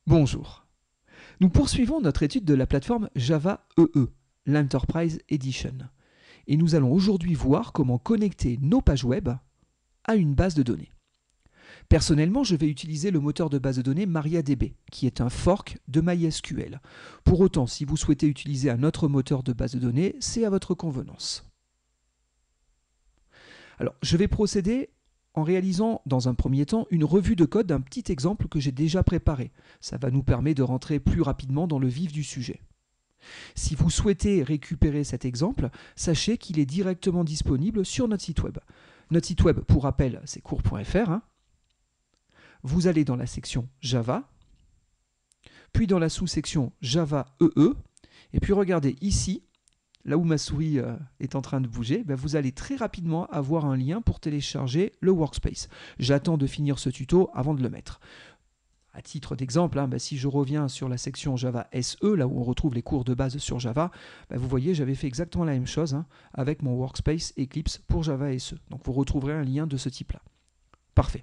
Bonjour. Nous poursuivons notre étude de la plateforme Java EE, l'Enterprise Edition. Et nous allons aujourd'hui voir comment connecter nos pages web à une base de données. Personnellement, je vais utiliser le moteur de base de données MariaDB, qui est un fork de MySQL. Pour autant, si vous souhaitez utiliser un autre moteur de base de données, c'est à votre convenance. Alors, je vais procéder en réalisant dans un premier temps une revue de code d'un petit exemple que j'ai déjà préparé. Ça va nous permettre de rentrer plus rapidement dans le vif du sujet. Si vous souhaitez récupérer cet exemple, sachez qu'il est directement disponible sur notre site web. Notre site web, pour rappel, c'est cours.fr. Vous allez dans la section Java, puis dans la sous-section Java EE, et puis regardez ici, là où ma souris est en train de bouger, vous allez très rapidement avoir un lien pour télécharger le workspace. J'attends de finir ce tuto avant de le mettre. À titre d'exemple, si je reviens sur la section Java SE, là où on retrouve les cours de base sur Java, vous voyez, j'avais fait exactement la même chose avec mon workspace Eclipse pour Java SE. Donc vous retrouverez un lien de ce type-là. Parfait.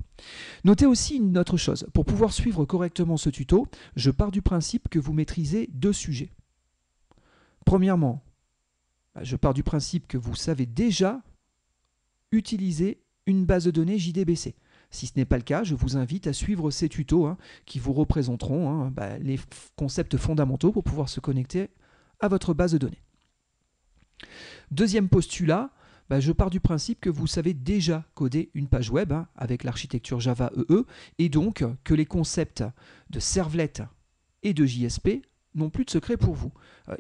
Notez aussi une autre chose. Pour pouvoir suivre correctement ce tuto, je pars du principe que vous maîtrisez deux sujets. Premièrement, je pars du principe que vous savez déjà utiliser une base de données JDBC. Si ce n'est pas le cas, je vous invite à suivre ces tutos qui vous représenteront les concepts fondamentaux pour pouvoir se connecter à votre base de données. Deuxième postulat, je pars du principe que vous savez déjà coder une page web avec l'architecture Java EE et donc que les concepts de servlet et de JSP n'ont plus de secret pour vous.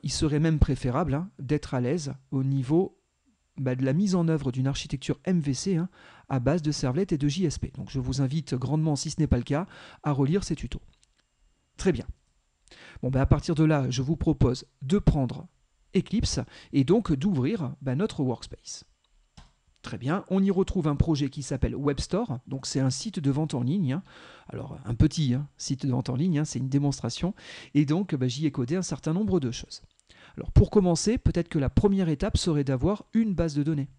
Il serait même préférable d'être à l'aise au niveau de la mise en œuvre d'une architecture MVC à base de servlet et de JSP. Donc je vous invite grandement, si ce n'est pas le cas, à relire ces tutos. Très bien. À partir de là, je vous propose de prendre Eclipse et donc d'ouvrir notre workspace. Très bien, on y retrouve un projet qui s'appelle WebStore, donc c'est un site de vente en ligne. Alors un petit site de vente en ligne, c'est une démonstration, et donc j'y ai codé un certain nombre de choses. Alors pour commencer, peut-être que la première étape serait d'avoir une base de données.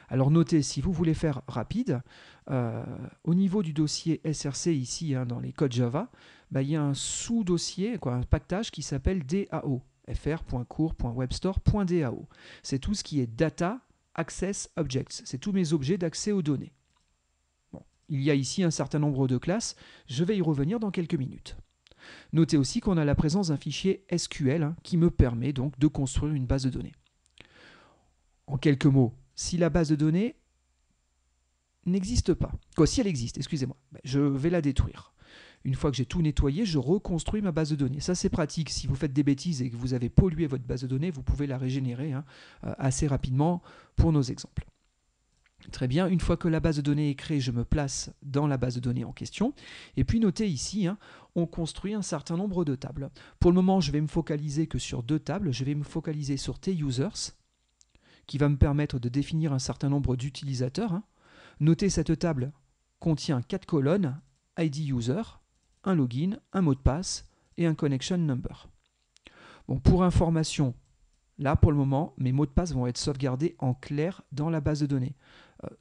Alors notez, si vous voulez faire rapide, au niveau du dossier SRC ici, dans les codes Java, il y a un sous-dossier, un pactage qui s'appelle DAO, fr.cours.webstore.dao. C'est tout ce qui est data Access Objects, c'est tous mes objets d'accès aux données. Bon, il y a ici un certain nombre de classes, je vais y revenir dans quelques minutes. Notez aussi qu'on a la présence d'un fichier SQL qui me permet donc de construire une base de données. En quelques mots, si la base de données n'existe pas, si elle existe, excusez-moi, je vais la détruire. Une fois que j'ai tout nettoyé, je reconstruis ma base de données. Ça, c'est pratique. Si vous faites des bêtises et que vous avez pollué votre base de données, vous pouvez la régénérer assez rapidement pour nos exemples. Très bien, une fois que la base de données est créée, je me place dans la base de données en question. Et puis notez ici, on construit un certain nombre de tables. Pour le moment, je vais me focaliser que sur deux tables. Je vais me focaliser sur T-Users, qui va me permettre de définir un certain nombre d'utilisateurs. Notez, cette table contient 4 colonnes, ID User, un login, un mot de passe et un connection number. Bon, pour information, là pour le moment, mes mots de passe vont être sauvegardés en clair dans la base de données.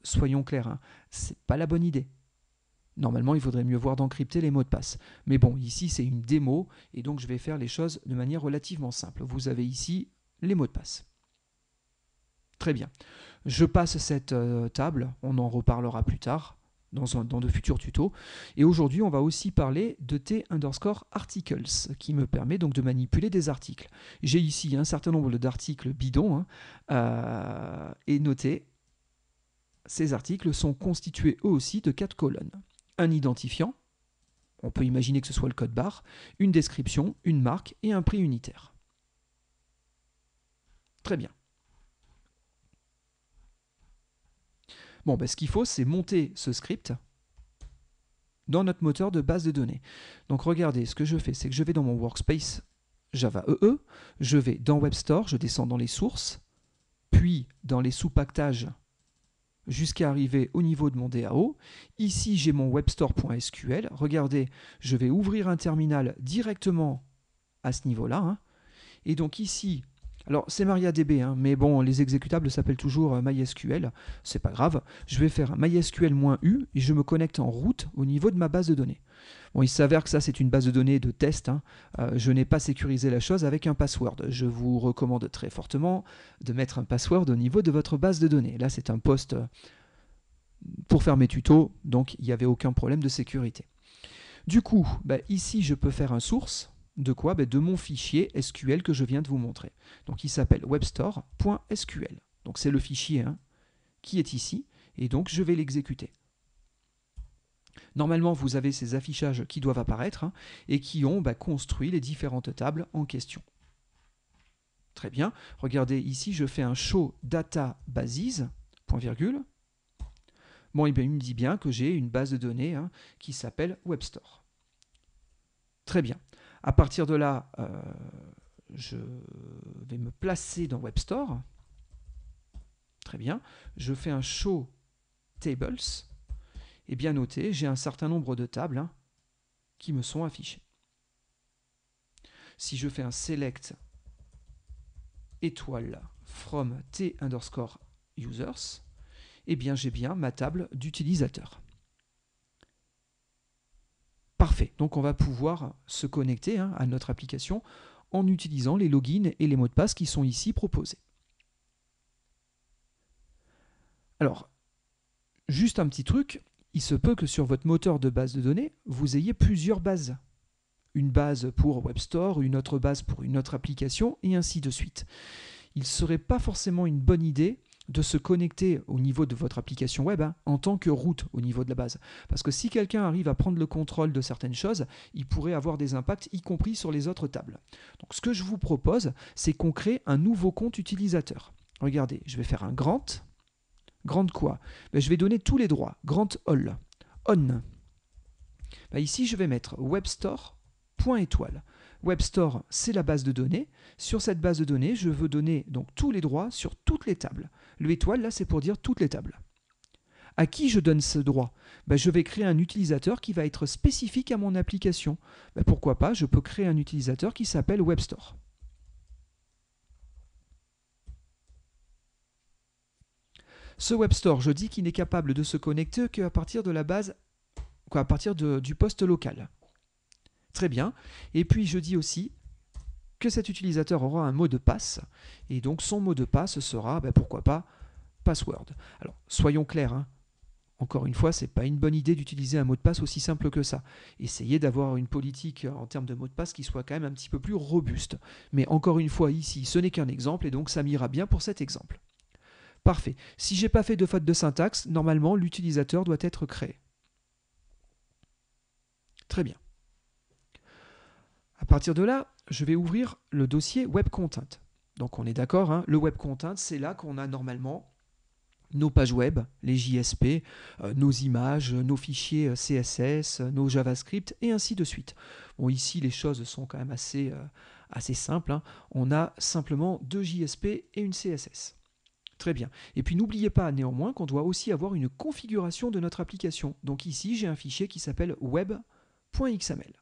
Soyons clairs, c'est pas la bonne idée. Normalement, il vaudrait mieux voir d'encrypter les mots de passe. Mais bon, ici c'est une démo et donc je vais faire les choses de manière relativement simple. Vous avez ici les mots de passe. Très bien. Je passe cette table, on en reparlera plus tard dans de futurs tutos. Et aujourd'hui, on va aussi parler de T_articles qui me permet donc de manipuler des articles. J'ai ici un certain nombre d'articles bidons et notez, ces articles sont constitués eux aussi de 4 colonnes. Un identifiant, on peut imaginer que ce soit le code barre, une description, une marque et un prix unitaire. Très bien. Bon, ce qu'il faut, c'est monter ce script dans notre moteur de base de données. Donc regardez, ce que je fais, c'est que je vais dans mon workspace Java EE, je vais dans WebStore, je descends dans les sources, puis dans les sous-pactages jusqu'à arriver au niveau de mon DAO. Ici, j'ai mon webstore.sql. Regardez, je vais ouvrir un terminal directement à ce niveau-là. Et donc ici, Alors c'est MariaDB, hein, mais bon, les exécutables s'appellent toujours MySQL, c'est pas grave. Je vais faire MySQL-U et je me connecte en route au niveau de ma base de données. Bon, il s'avère que ça c'est une base de données de test, hein. Je n'ai pas sécurisé la chose avec un password. Je vous recommande très fortement de mettre un password au niveau de votre base de données. Là c'est un post pour faire mes tutos, donc il n'y avait aucun problème de sécurité. Du coup, ici je peux faire un source. De quoi? De mon fichier SQL que je viens de vous montrer. Donc il s'appelle webstore.sql. Donc c'est le fichier qui est ici, et donc je vais l'exécuter. Normalement, vous avez ces affichages qui doivent apparaître et qui ont construit les différentes tables en question. Très bien. Regardez ici, je fais un show data bases, point virgule. Bon, et bien il me dit bien que j'ai une base de données qui s'appelle WebStore. Très bien. À partir de là, je vais me placer dans WebStore. Très bien. Je fais un show tables. Et bien noté, j'ai un certain nombre de tables qui me sont affichées. Si je fais un select étoile from t_users, eh bien j'ai bien ma table d'utilisateurs. Parfait, donc on va pouvoir se connecter à notre application en utilisant les logins et les mots de passe qui sont ici proposés. Alors, juste un petit truc, il se peut que sur votre moteur de base de données, vous ayez plusieurs bases. Une base pour WebStore, une autre base pour une autre application, et ainsi de suite. Il ne serait pas forcément une bonne idée de se connecter au niveau de votre application web en tant que root au niveau de la base. Parce que si quelqu'un arrive à prendre le contrôle de certaines choses, il pourrait avoir des impacts, y compris sur les autres tables. Donc ce que je vous propose, c'est qu'on crée un nouveau compte utilisateur. Regardez, je vais faire un grant. Grant quoi? Je vais donner tous les droits. Grant all. On. Ici, je vais mettre webstore.étoile. WebStore, c'est la base de données. Sur cette base de données, je veux donner donc tous les droits sur toutes les tables. Le étoile, là, c'est pour dire toutes les tables. À qui je donne ce droit? Je vais créer un utilisateur qui va être spécifique à mon application. Pourquoi pas, je peux créer un utilisateur qui s'appelle WebStore. Ce WebStore, je dis qu'il n'est capable de se connecter qu'à partir de la base, à partir du poste local. Très bien. Et puis je dis aussi que cet utilisateur aura un mot de passe, et donc son mot de passe sera, pourquoi pas, password. Alors, soyons clairs, encore une fois, ce n'est pas une bonne idée d'utiliser un mot de passe aussi simple que ça. Essayez d'avoir une politique en termes de mot de passe qui soit quand même un petit peu plus robuste. Mais encore une fois, ici, ce n'est qu'un exemple, et donc ça m'ira bien pour cet exemple. Parfait. Si je n'ai pas fait de faute de syntaxe, normalement, l'utilisateur doit être créé. Très bien. À partir de là, je vais ouvrir le dossier Web Content. Donc on est d'accord, le Web Content, c'est là qu'on a normalement nos pages web, les JSP, nos images, nos fichiers CSS, nos JavaScript, et ainsi de suite. Bon, ici, les choses sont quand même assez simples. On a simplement 2 JSP et une CSS. Très bien. Et puis n'oubliez pas néanmoins qu'on doit aussi avoir une configuration de notre application. Donc ici, j'ai un fichier qui s'appelle web.xml.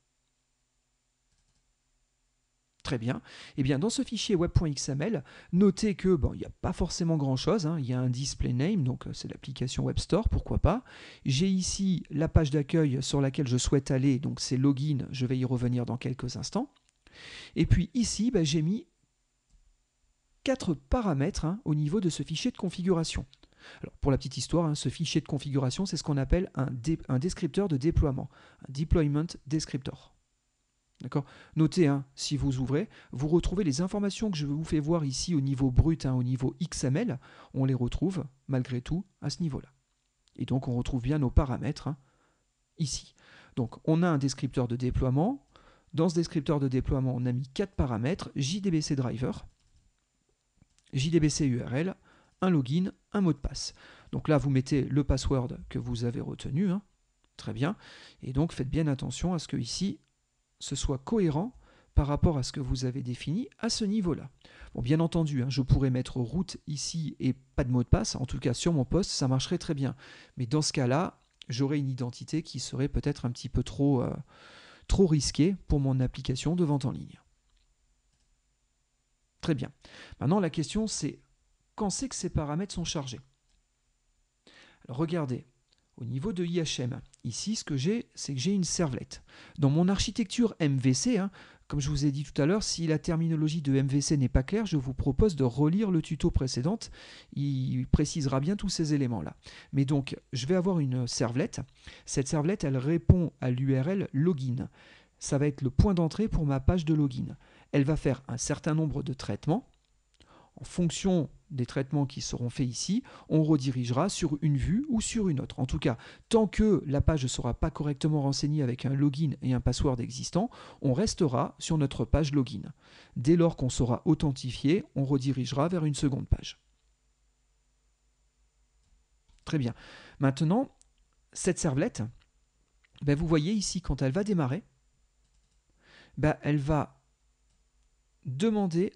Très bien. Et bien dans ce fichier web.xml, notez que il n'y a pas forcément grand-chose. Il y a un display name, donc c'est l'application WebStore, pourquoi pas. J'ai ici la page d'accueil sur laquelle je souhaite aller, donc c'est login, je vais y revenir dans quelques instants. Et puis ici, j'ai mis 4 paramètres au niveau de ce fichier de configuration. Alors, pour la petite histoire, ce fichier de configuration, c'est ce qu'on appelle un descripteur de déploiement, un deployment descriptor. D'accord. Notez, si vous ouvrez, vous retrouvez les informations que je vous fais voir ici au niveau brut, au niveau XML, on les retrouve malgré tout à ce niveau-là. Et donc on retrouve bien nos paramètres ici. Donc on a un descripteur de déploiement. Dans ce descripteur de déploiement, on a mis 4 paramètres, JDBC driver, JDBC URL, un login, un mot de passe. Donc là, vous mettez le password que vous avez retenu, très bien. Et donc faites bien attention à ce que ici, ce soit cohérent par rapport à ce que vous avez défini à ce niveau-là. Bon, bien entendu, je pourrais mettre route ici et pas de mot de passe, en tout cas sur mon poste, ça marcherait très bien. Mais dans ce cas-là, j'aurais une identité qui serait peut-être un petit peu trop risquée pour mon application de vente en ligne. Très bien. Maintenant, la question, c'est quand c'est que ces paramètres sont chargés? Alors, regardez, au niveau de IHM, ici, ce que j'ai, c'est que j'ai une servlette. Dans mon architecture MVC, comme je vous ai dit tout à l'heure, si la terminologie de MVC n'est pas claire, je vous propose de relire le tuto précédent. Il précisera bien tous ces éléments-là. Mais donc, je vais avoir une servlette. Cette servlette, elle répond à l'URL login. Ça va être le point d'entrée pour ma page de login. Elle va faire un certain nombre de traitements. En fonction des traitements qui seront faits ici, on redirigera sur une vue ou sur une autre. En tout cas, tant que la page ne sera pas correctement renseignée avec un login et un password existant, on restera sur notre page login. Dès lors qu'on sera authentifié, on redirigera vers une seconde page. Très bien. Maintenant, cette servlette, vous voyez ici, quand elle va démarrer, elle va demander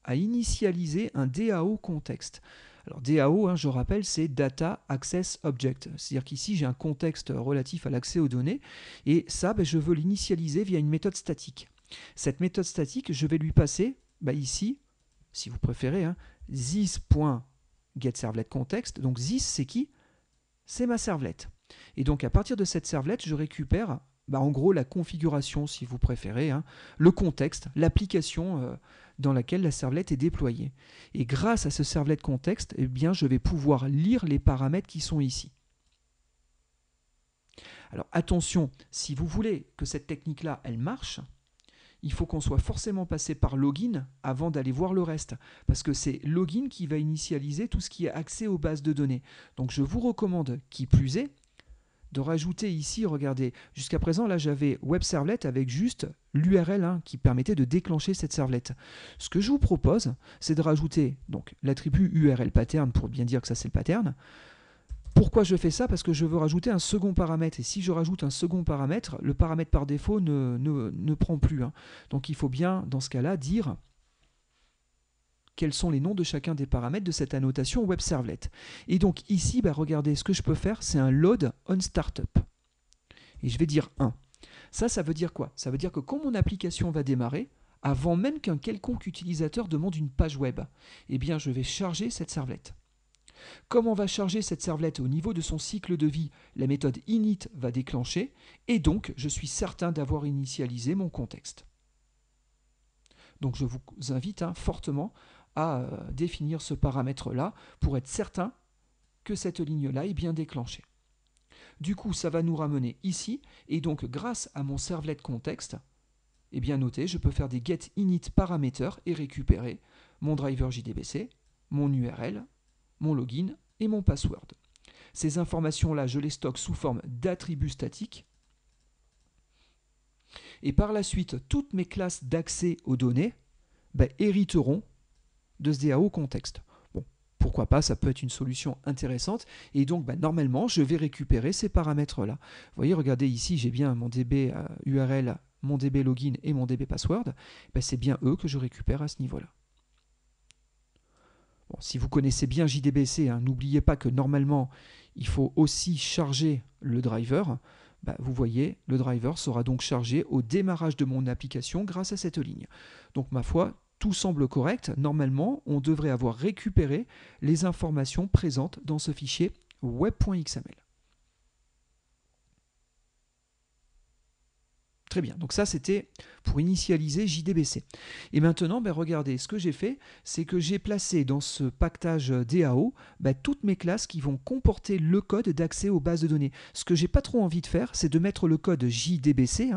à initialiser un DAO contexte. Alors DAO, je rappelle, c'est Data Access Object. C'est-à-dire qu'ici, j'ai un contexte relatif à l'accès aux données, et ça, je veux l'initialiser via une méthode statique. Cette méthode statique, je vais lui passer, ici, si vous préférez, this.getServletContext. Donc this, c'est qui? C'est ma servlette. Et donc à partir de cette servlette, je récupère en gros la configuration, si vous préférez, le contexte, l'application dans laquelle la servlette est déployée. Et grâce à ce servlet contexte, je vais pouvoir lire les paramètres qui sont ici. Alors attention, si vous voulez que cette technique-là, elle marche, il faut qu'on soit forcément passé par login avant d'aller voir le reste, parce que c'est login qui va initialiser tout ce qui est accès aux bases de données. Donc je vous recommande, qui plus est, de rajouter ici, regardez, jusqu'à présent, là j'avais web servlet avec juste l'URL qui permettait de déclencher cette servlette. Ce que je vous propose, c'est de rajouter donc l'attribut URL pattern pour bien dire que ça c'est le pattern. Pourquoi je fais ça? Parce que je veux rajouter un second paramètre. Et si je rajoute un second paramètre, le paramètre par défaut ne prend plus. Donc il faut bien, dans ce cas-là, dire quels sont les noms de chacun des paramètres de cette annotation web servlet. Et donc ici, regardez, ce que je peux faire, c'est un load on startup. Et je vais dire 1. Ça veut dire quoi? Ça veut dire que quand mon application va démarrer, avant même qu'un quelconque utilisateur demande une page web, je vais charger cette servlette. Comme on va charger cette servlette au niveau de son cycle de vie, la méthode init va déclencher, et donc je suis certain d'avoir initialisé mon contexte. Donc je vous invite fortement à définir ce paramètre-là pour être certain que cette ligne-là est bien déclenchée. Du coup, ça va nous ramener ici, et donc grâce à mon servlet contexte, notez, je peux faire des get init parameters et récupérer mon driver JDBC, mon URL, mon login et mon password. Ces informations-là, je les stocke sous forme d'attributs statiques. Et par la suite, toutes mes classes d'accès aux données hériteront de ce DAO contexte. Bon, pourquoi pas, ça peut être une solution intéressante. Et donc, normalement, je vais récupérer ces paramètres-là. Vous voyez, regardez ici, j'ai bien mon DB URL, mon DB login et mon DB password. C'est bien eux que je récupère à ce niveau-là. Bon, si vous connaissez bien JDBC, n'oubliez pas que normalement, il faut aussi charger le driver. Vous voyez, le driver sera donc chargé au démarrage de mon application grâce à cette ligne. Donc, ma foi, tout semble correct. Normalement, on devrait avoir récupéré les informations présentes dans ce fichier web.xml. Très bien, donc ça c'était pour initialiser JDBC. Et maintenant, regardez, ce que j'ai fait, c'est que j'ai placé dans ce pactage DAO toutes mes classes qui vont comporter le code d'accès aux bases de données. Ce que j'ai pas trop envie de faire, c'est de mettre le code JDBC,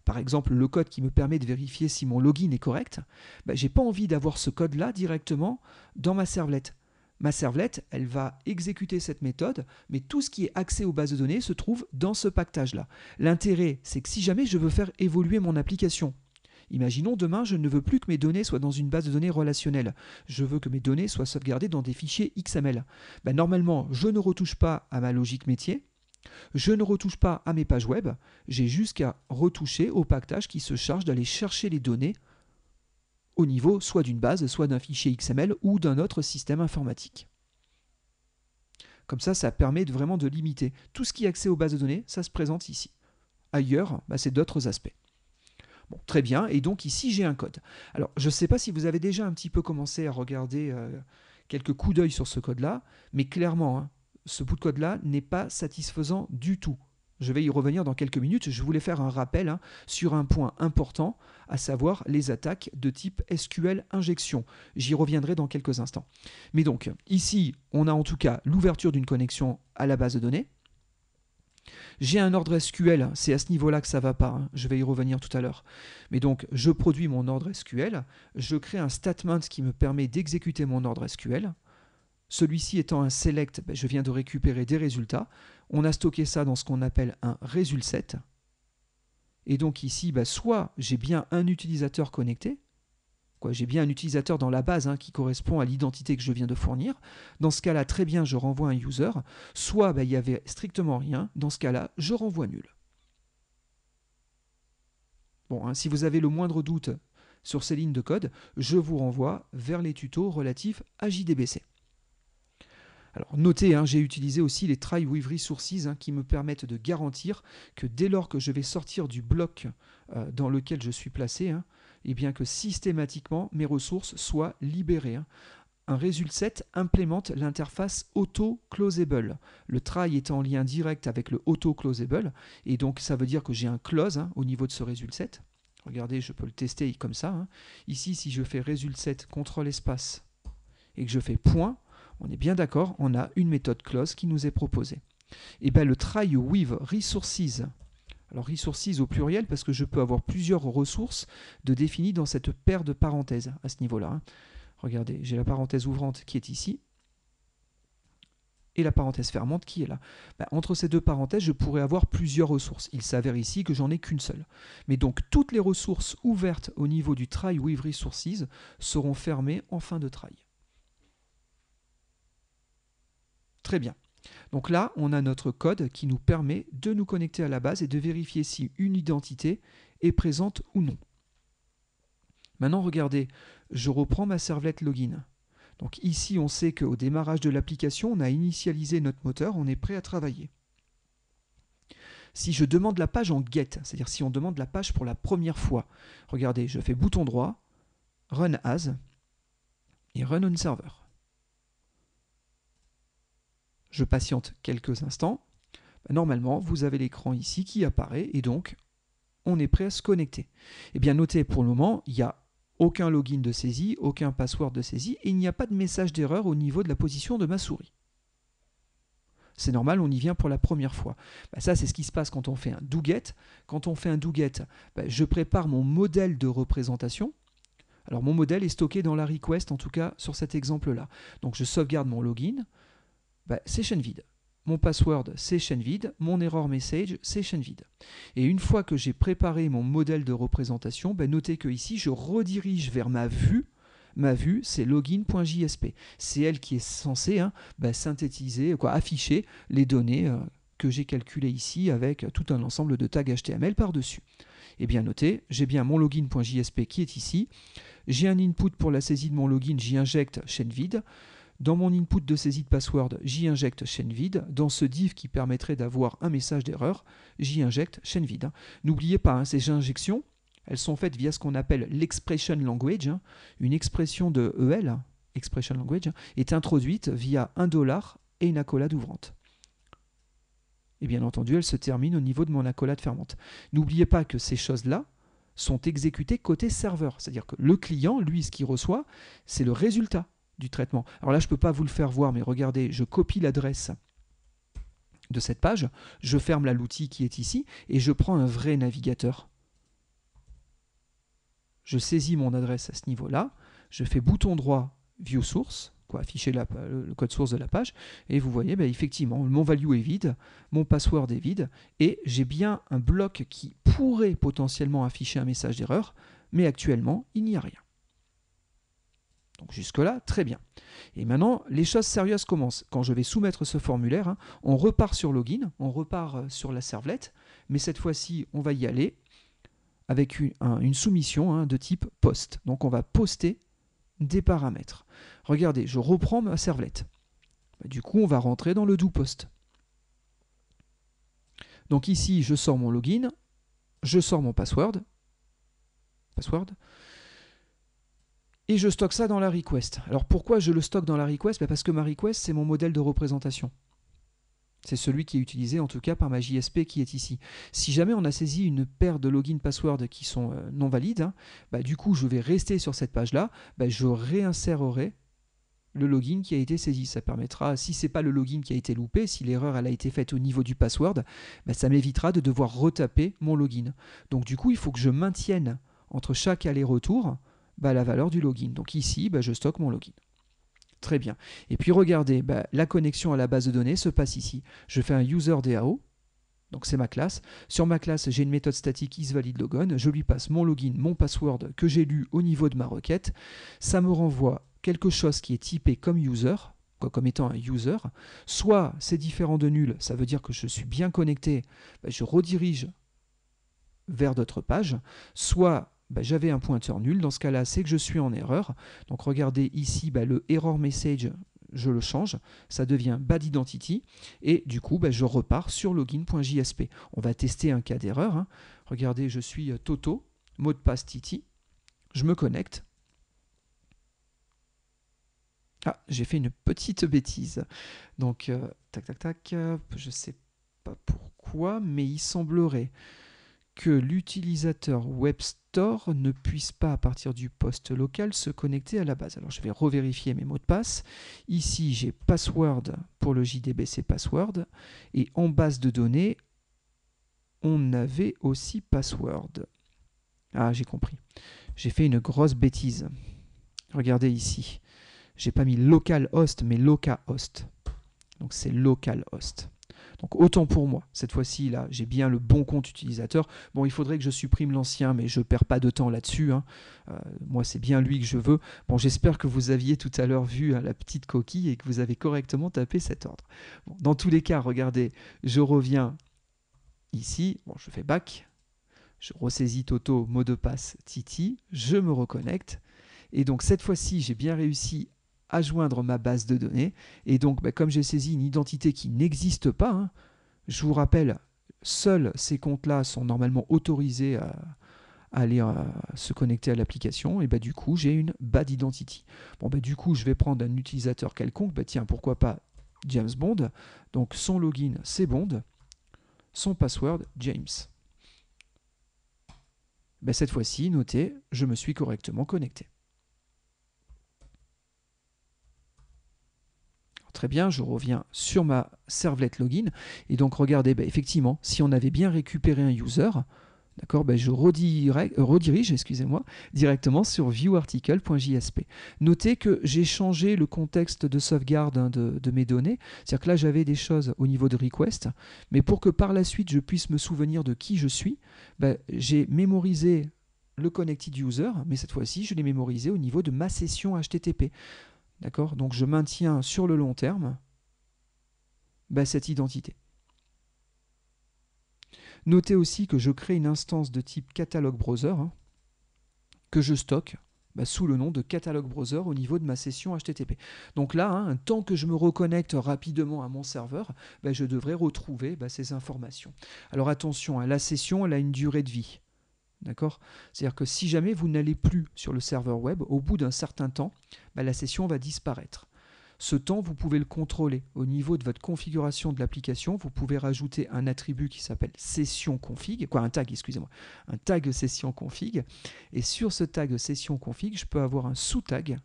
par exemple le code qui me permet de vérifier si mon login est correct. J'ai pas envie d'avoir ce code-là directement dans ma servlette. Ma servlette, elle va exécuter cette méthode, mais tout ce qui est accès aux bases de données se trouve dans ce pactage-là. L'intérêt, c'est que si jamais je veux faire évoluer mon application, imaginons demain, je ne veux plus que mes données soient dans une base de données relationnelle. Je veux que mes données soient sauvegardées dans des fichiers XML. Normalement, je ne retouche pas à ma logique métier, je ne retouche pas à mes pages web, j'ai juste qu'à retoucher au pactage qui se charge d'aller chercher les données au niveau soit d'une base, soit d'un fichier XML ou d'un autre système informatique. Comme ça permet vraiment de limiter. Tout ce qui est accès aux bases de données, ça se présente ici. Ailleurs, c'est d'autres aspects. Bon, très bien, et donc ici j'ai un code. Alors je ne sais pas si vous avez déjà un petit peu commencé à regarder quelques coups d'œil sur ce code-là, mais clairement, hein, ce bout de code-là n'est pas satisfaisant du tout. Je vais y revenir dans quelques minutes. Je voulais faire un rappel hein, sur un point important, à savoir les attaques de type SQL injection. J'y reviendrai dans quelques instants. Mais donc, ici, on a en tout cas l'ouverture d'une connexion à la base de données. J'ai un ordre SQL, c'est à ce niveau-là que ça ne va pas, hein. Je vais y revenir tout à l'heure. Mais donc, je produis mon ordre SQL, je crée un statement qui me permet d'exécuter mon ordre SQL. Celui-ci étant un select, je viens de récupérer des résultats. On a stocké ça dans ce qu'on appelle un result set. Et donc ici, soit j'ai bien un utilisateur connecté, j'ai bien un utilisateur dans la base hein, qui correspond à l'identité que je viens de fournir. Dans ce cas-là, très bien, je renvoie un user. Soit il n'y avait strictement rien. Dans ce cas-là, je renvoie nul. Bon, hein, si vous avez le moindre doute sur ces lignes de code, je vous renvoie vers les tutos relatifs à JDBC. Alors notez, hein, j'ai utilisé aussi les try with resources hein, qui me permettent de garantir que dès lors que je vais sortir du bloc dans lequel je suis placé, hein, et bien que systématiquement mes ressources soient libérées. Hein. Un result set implémente l'interface auto-closable. Le try est en lien direct avec le auto-closable, et donc ça veut dire que j'ai un close hein, au niveau de ce result set. Regardez, je peux le tester comme ça. Hein. Ici, si je fais result set contrôle espace et que je fais point, on est bien d'accord, on a une méthode close qui nous est proposée. Et bien le try with resources, alors resources au pluriel parce que je peux avoir plusieurs ressources de définies dans cette paire de parenthèses à ce niveau-là. Hein. Regardez, j'ai la parenthèse ouvrante qui est ici et la parenthèse fermante qui est là. Entre ces deux parenthèses, je pourrais avoir plusieurs ressources. Il s'avère ici que j'en ai qu'une seule. Mais donc toutes les ressources ouvertes au niveau du try with resources seront fermées en fin de try. Très bien. Donc là, on a notre code qui nous permet de nous connecter à la base et de vérifier si une identité est présente ou non. Maintenant, regardez, je reprends ma servlette login. Donc ici, on sait qu'au démarrage de l'application, on a initialisé notre moteur, on est prêt à travailler. Si je demande la page en get, c'est-à-dire si on demande la page pour la première fois, regardez, je fais bouton droit, Run As et Run on Server. Je patiente quelques instants. Normalement, vous avez l'écran ici qui apparaît et donc on est prêt à se connecter. Eh bien, notez pour le moment, il n'y a aucun login de saisie, aucun password de saisie et il n'y a pas de message d'erreur au niveau de la position de ma souris. C'est normal, on y vient pour la première fois. Ça, c'est ce qui se passe quand on fait un do-get. Quand on fait un do-get, je prépare mon modèle de représentation. Alors, mon modèle est stocké dans la request, en tout cas sur cet exemple-là. Donc, je sauvegarde mon login. C'est chaîne vide. Mon password, c'est chaîne vide. Mon error message, c'est chaîne vide. Et une fois que j'ai préparé mon modèle de représentation, notez que ici, je redirige vers ma vue. Ma vue, c'est login.jsp. C'est elle qui est censée synthétiser, afficher les données que j'ai calculées ici avec tout un ensemble de tags HTML par-dessus. Et bien notez, j'ai bien mon login.jsp qui est ici. J'ai un input pour la saisie de mon login, j'y injecte chaîne vide. Dans mon input de saisie de password, j'y injecte chaîne vide. Dans ce div qui permettrait d'avoir un message d'erreur, j'y injecte chaîne vide. N'oubliez pas, ces injections, elles sont faites via ce qu'on appelle l'expression language. Une expression de EL, expression language, est introduite via $1 et une accolade ouvrante. Et bien entendu, elle se termine au niveau de mon accolade fermante. N'oubliez pas que ces choses-là sont exécutées côté serveur. C'est-à-dire que le client, lui, ce qu'il reçoit, c'est le résultat du traitement. Alors là, je ne peux pas vous le faire voir, mais regardez, je copie l'adresse de cette page, je ferme l'outil qui est ici, et je prends un vrai navigateur. Je saisis mon adresse à ce niveau-là, je fais bouton droit View Source, afficher le code source de la page, et vous voyez, effectivement, mon value est vide, mon password est vide, et j'ai bien un bloc qui pourrait potentiellement afficher un message d'erreur, mais actuellement, il n'y a rien. Donc jusque-là, très bien. Et maintenant, les choses sérieuses commencent. Quand je vais soumettre ce formulaire, on repart sur login, on repart sur la servlette, mais cette fois-ci, on va y aller avec une soumission de type post. Donc on va poster des paramètres. Regardez, je reprends ma servlette. Du coup, on va rentrer dans le do post. Donc ici, je sors mon login, je sors mon password, password. Et je stocke ça dans la request. Alors pourquoi je le stocke dans la request? Parce que ma request, c'est mon modèle de représentation. C'est celui qui est utilisé en tout cas par ma JSP qui est ici. Si jamais on a saisi une paire de login password qui sont non valides, du coup je vais rester sur cette page-là, je réinsérerai le login qui a été saisi. Ça permettra, si ce n'est pas le login qui a été loupé, si l'erreur elle a été faite au niveau du password, ça m'évitera de devoir retaper mon login. Donc du coup il faut que je maintienne entre chaque aller-retour la valeur du login. Donc ici je stocke mon login. Très bien. Et puis regardez, la connexion à la base de données se passe ici. Je fais un user DAO, donc c'est ma classe. Sur ma classe, j'ai une méthode statique isValidLogon. Je lui passe mon login, mon password que j'ai lu au niveau de ma requête. Ça me renvoie quelque chose qui est typé comme user, comme étant un user. Soit c'est différent de nul, ça veut dire que je suis bien connecté, je redirige vers d'autres pages. Soit j'avais un pointeur nul, dans ce cas-là, c'est que je suis en erreur. Donc regardez ici, le error message, je le change, ça devient bad identity, et du coup, je repars sur login.jsp. On va tester un cas d'erreur. Regardez, je suis Toto, mot de passe Titi, je me connecte. Ah, j'ai fait une petite bêtise. Donc, tac, tac, tac, je ne sais pas pourquoi, mais il semblerait que l'utilisateur WebStore ne puisse pas, à partir du poste local, se connecter à la base. Alors, je vais revérifier mes mots de passe. Ici, j'ai password pour le JDBC password. Et en base de données, on avait aussi password. Ah, j'ai compris. J'ai fait une grosse bêtise. Regardez ici. J'ai pas mis localhost, mais localhost. Donc, c'est localhost. Donc autant pour moi, cette fois-ci, là, j'ai bien le bon compte utilisateur. Bon, il faudrait que je supprime l'ancien, mais je ne perds pas de temps là-dessus. Moi, c'est bien lui que je veux. Bon, j'espère que vous aviez tout à l'heure vu la petite coquille et que vous avez correctement tapé cet ordre. Bon, dans tous les cas, regardez, je reviens ici. Bon, je fais back. Je ressaisis Toto, mot de passe Titi. Je me reconnecte. Et donc, cette fois-ci, j'ai bien réussi à joindre ma base de données. Et donc, comme j'ai saisi une identité qui n'existe pas, je vous rappelle, seuls ces comptes-là sont normalement autorisés à aller se connecter à l'application. Et du coup, j'ai une bad identity. Bon, du coup, je vais prendre un utilisateur quelconque. Tiens, pourquoi pas James Bond. Donc, son login, c'est Bond. Son password, James. Cette fois-ci, notez, je me suis correctement connecté. Très bien, je reviens sur ma servlette login. Et donc, regardez, effectivement, si on avait bien récupéré un user, d'accord, je redirige directement sur viewArticle.jsp. Notez que j'ai changé le contexte de sauvegarde de mes données. C'est-à-dire que là, j'avais des choses au niveau de request. Mais pour que par la suite, je puisse me souvenir de qui je suis, j'ai mémorisé le connected user, mais cette fois-ci, je l'ai mémorisé au niveau de ma session HTTP. D'accord? Donc je maintiens sur le long terme cette identité. Notez aussi que je crée une instance de type catalogue browser que je stocke sous le nom de catalogue browser au niveau de ma session HTTP. Donc là, tant que je me reconnecte rapidement à mon serveur, je devrais retrouver ces informations. Alors attention, la session elle a une durée de vie. D'accord? C'est-à-dire que si jamais vous n'allez plus sur le serveur web, au bout d'un certain temps, la session va disparaître. Ce temps, vous pouvez le contrôler. Au niveau de votre configuration de l'application, vous pouvez rajouter un attribut qui s'appelle session config, un tag, excusez-moi, un tag session config. Et sur ce tag session config, je peux avoir un sous-tag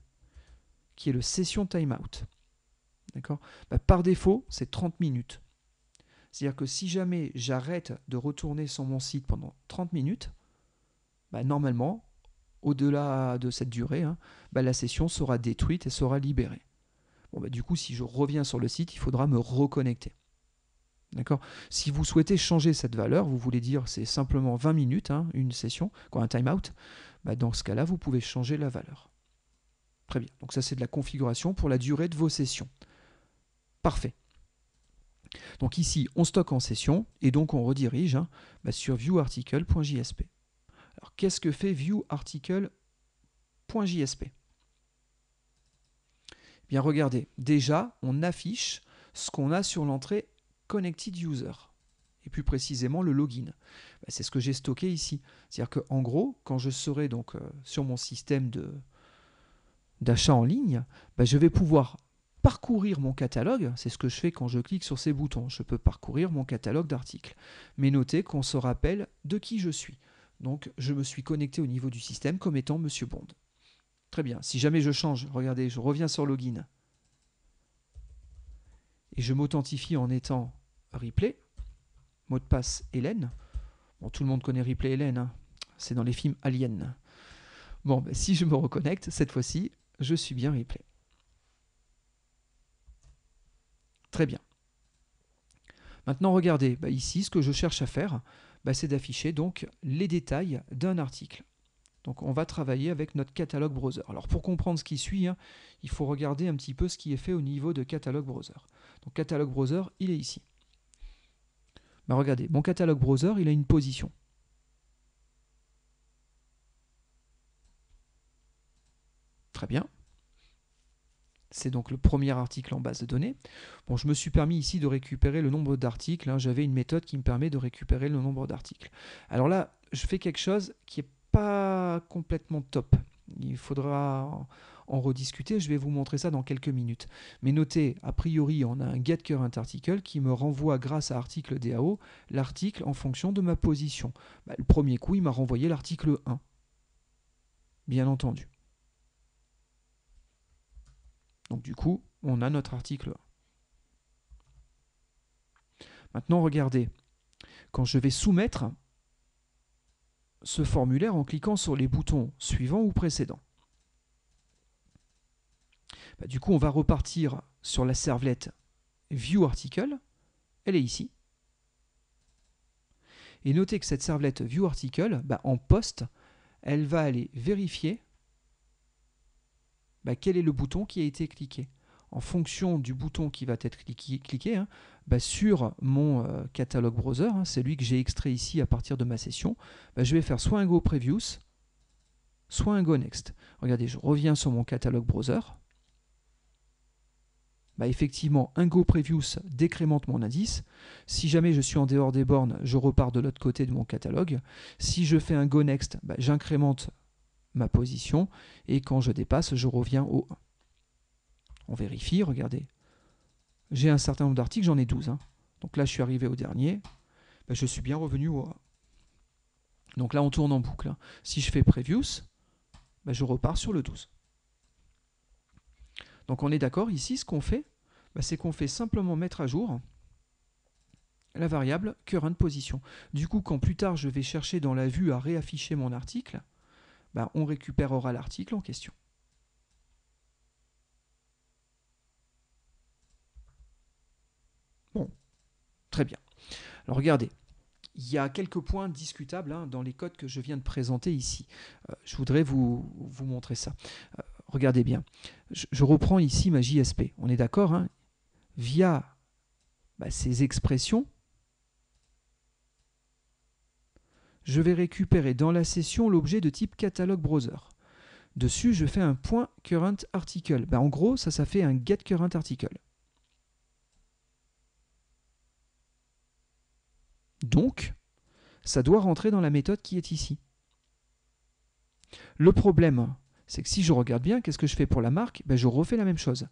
qui est le session timeout. D'accord? Par défaut, c'est 30 minutes. C'est-à-dire que si jamais j'arrête de retourner sur mon site pendant 30 minutes, normalement, au-delà de cette durée, la session sera détruite et sera libérée. Bon, du coup, si je reviens sur le site, il faudra me reconnecter. D'accord? Si vous souhaitez changer cette valeur, vous voulez dire c'est simplement 20 minutes, une session, un timeout, dans ce cas-là, vous pouvez changer la valeur. Très bien. Donc ça, c'est de la configuration pour la durée de vos sessions. Parfait. Donc ici, on stocke en session et donc on redirige sur viewArticle.jsp. Alors, qu'est-ce que fait viewArticle.jsp? Bien, regardez, déjà, on affiche ce qu'on a sur l'entrée Connected User. Et plus précisément le login. Ben, c'est ce que j'ai stocké ici. C'est-à-dire qu'en gros, quand je serai donc sur mon système d'achat en ligne, ben, je vais pouvoir parcourir mon catalogue. C'est ce que je fais quand je clique sur ces boutons. Je peux parcourir mon catalogue d'articles. Mais notez qu'on se rappelle de qui je suis. Donc je me suis connecté au niveau du système comme étant Monsieur Bond. Très bien. Si jamais je change, regardez, je reviens sur Login et je m'authentifie en étant Ripley, mot de passe Hélène. Bon, tout le monde connaît Ripley Hélène, hein. C'est dans les films Alien. Bon, ben, si je me reconnecte, cette fois-ci, je suis bien Ripley. Très bien. Maintenant, regardez, ben, ici, ce que je cherche à faire, ben, c'est d'afficher donc les détails d'un article. Donc on va travailler avec notre catalogue browser. Alors pour comprendre ce qui suit, hein, il faut regarder un petit peu ce qui est fait au niveau de catalogue browser. Donc catalogue browser, il est ici. Ben, regardez, mon catalogue browser, il a une position. Très bien. C'est donc le premier article en base de données. Bon, je me suis permis ici de récupérer le nombre d'articles, hein. J'avais une méthode qui me permet de récupérer le nombre d'articles. Alors là, je fais quelque chose qui n'est pas complètement top. Il faudra en rediscuter, je vais vous montrer ça dans quelques minutes. Mais notez, a priori, on a un getCurrentArticle qui me renvoie grâce à article DAO l'article en fonction de ma position. Bah, le premier coup, il m'a renvoyé l'article 1. Bien entendu. Donc du coup, on a notre article 1. Maintenant, regardez, quand je vais soumettre ce formulaire en cliquant sur les boutons suivants ou précédents, bah, du coup, on va repartir sur la servlette View Article. Elle est ici. Et notez que cette servlette View Article, bah, en poste, elle va aller vérifier bah, quel est le bouton qui a été cliqué. En fonction du bouton qui va être cliqué hein, bah, sur mon catalogue browser, hein, celui que j'ai extrait ici à partir de ma session, bah, je vais faire soit un Go Previous, soit un Go Next. Regardez, je reviens sur mon catalogue browser. Bah, effectivement, un Go Previous décrémente mon indice. Si jamais je suis en dehors des bornes, je repars de l'autre côté de mon catalogue. Si je fais un Go Next, bah, j'incrémente ma position. Et quand je dépasse, je reviens au 1. On vérifie, regardez. J'ai un certain nombre d'articles, j'en ai 12. Hein. Donc là, je suis arrivé au dernier. Bah, je suis bien revenu au 1. Donc là, on tourne en boucle. Hein. Si je fais Previous, bah, je repars sur le 12. Donc on est d'accord, ici, ce qu'on fait, bah, c'est qu'on fait simplement mettre à jour la variable currentPosition. Du coup, quand plus tard je vais chercher dans la vue à réafficher mon article, bah, on récupérera l'article en question. Bon, très bien. Alors regardez, il y a quelques points discutables hein, dans les codes que je viens de présenter ici. Je voudrais vous montrer ça. Regardez bien. Je reprends ici ma JSP. On est d'accord hein, via bah, ces expressions, je vais récupérer dans la session l'objet de type catalogue browser. Dessus, je fais un point current article. Ben, en gros, ça fait un get current article. Donc, ça doit rentrer dans la méthode qui est ici. Le problème, c'est que si je regarde bien, qu'est-ce que je fais pour la marque? Ben, je refais la même chose.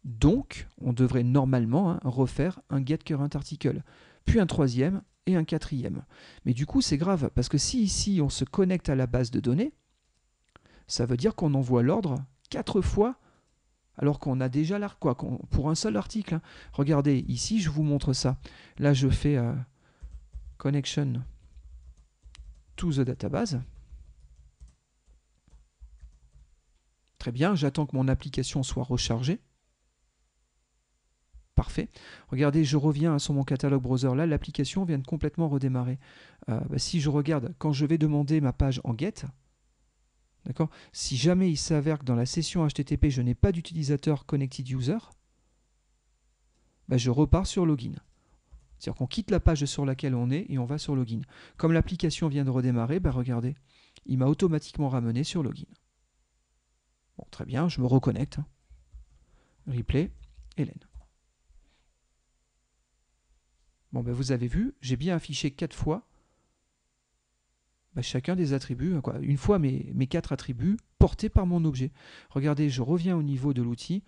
Donc, on devrait normalement hein, refaire un get current article, puis un troisième et un quatrième. Mais du coup, c'est grave, parce que si ici, on se connecte à la base de données, ça veut dire qu'on envoie l'ordre 4 fois, alors qu'on a déjà quoi, pour un seul article. Hein. Regardez, ici, je vous montre ça. Là, je fais Connection to the database. Très bien, j'attends que mon application soit rechargée. Parfait. Regardez, je reviens sur mon catalogue browser. Là, l'application vient de complètement redémarrer. Bah, si je regarde, quand je vais demander ma page en get, d'accord, si jamais il s'avère que dans la session HTTP, je n'ai pas d'utilisateur connected user, bah, je repars sur login. C'est-à-dire qu'on quitte la page sur laquelle on est et on va sur login. Comme l'application vient de redémarrer, bah, regardez, il m'a automatiquement ramené sur login. Bon, très bien, je me reconnecte. Replay, Hélène. Bon, ben, vous avez vu, j'ai bien affiché 4 fois chacun des attributs, quoi. Une fois mes 4 attributs portés par mon objet. Regardez, je reviens au niveau de l'outil.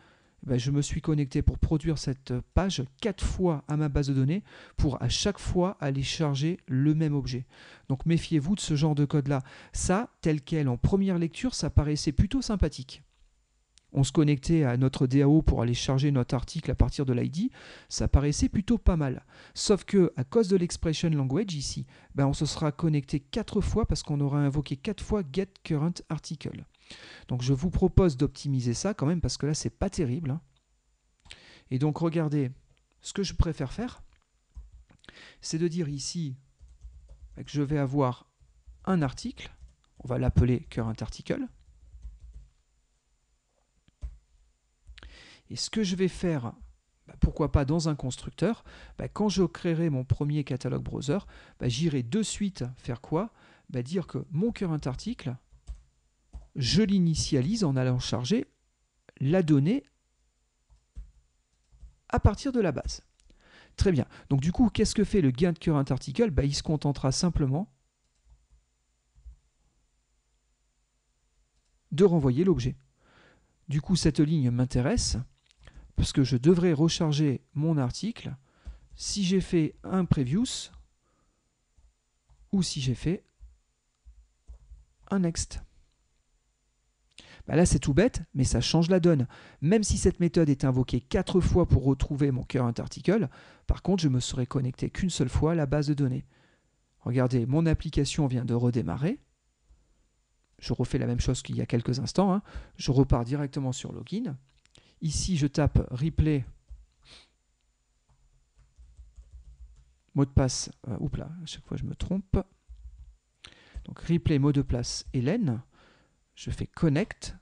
Je me suis connecté pour produire cette page 4 fois à ma base de données pour à chaque fois aller charger le même objet. Donc méfiez-vous de ce genre de code-là. Ça, tel quel en première lecture, ça paraissait plutôt sympathique. On se connectait à notre DAO pour aller charger notre article à partir de l'ID, ça paraissait plutôt pas mal. Sauf que à cause de l'expression language ici, on se sera connecté 4 fois parce qu'on aura invoqué 4 fois getCurrentArticle. Donc je vous propose d'optimiser ça quand même parce que là c'est pas terrible, hein. Et donc regardez, ce que je préfère faire, c'est de dire ici que je vais avoir un article, on va l'appeler currentArticle. Et ce que je vais faire, pourquoi pas dans un constructeur, quand je créerai mon premier catalogue browser, j'irai de suite faire quoi? Dire que mon currentArticle, je l'initialise en allant charger la donnée à partir de la base. Très bien. Donc du coup, qu'est-ce que fait le getCurrentArticle? Il se contentera simplement de renvoyer l'objet. Du coup, cette ligne m'intéresse parce que je devrais recharger mon article si j'ai fait un previous ou si j'ai fait un next. Là, c'est tout bête, mais ça change la donne. Même si cette méthode est invoquée 4 fois pour retrouver mon currentArticle, par contre, je me serais connecté qu'une seule fois à la base de données. Regardez, mon application vient de redémarrer. Je refais la même chose qu'il y a quelques instants, hein. Je repars directement sur Login. Ici, je tape replay, mot de passe, oups là, à chaque fois je me trompe. Donc replay, mot de passe, Hélène. Je fais connect.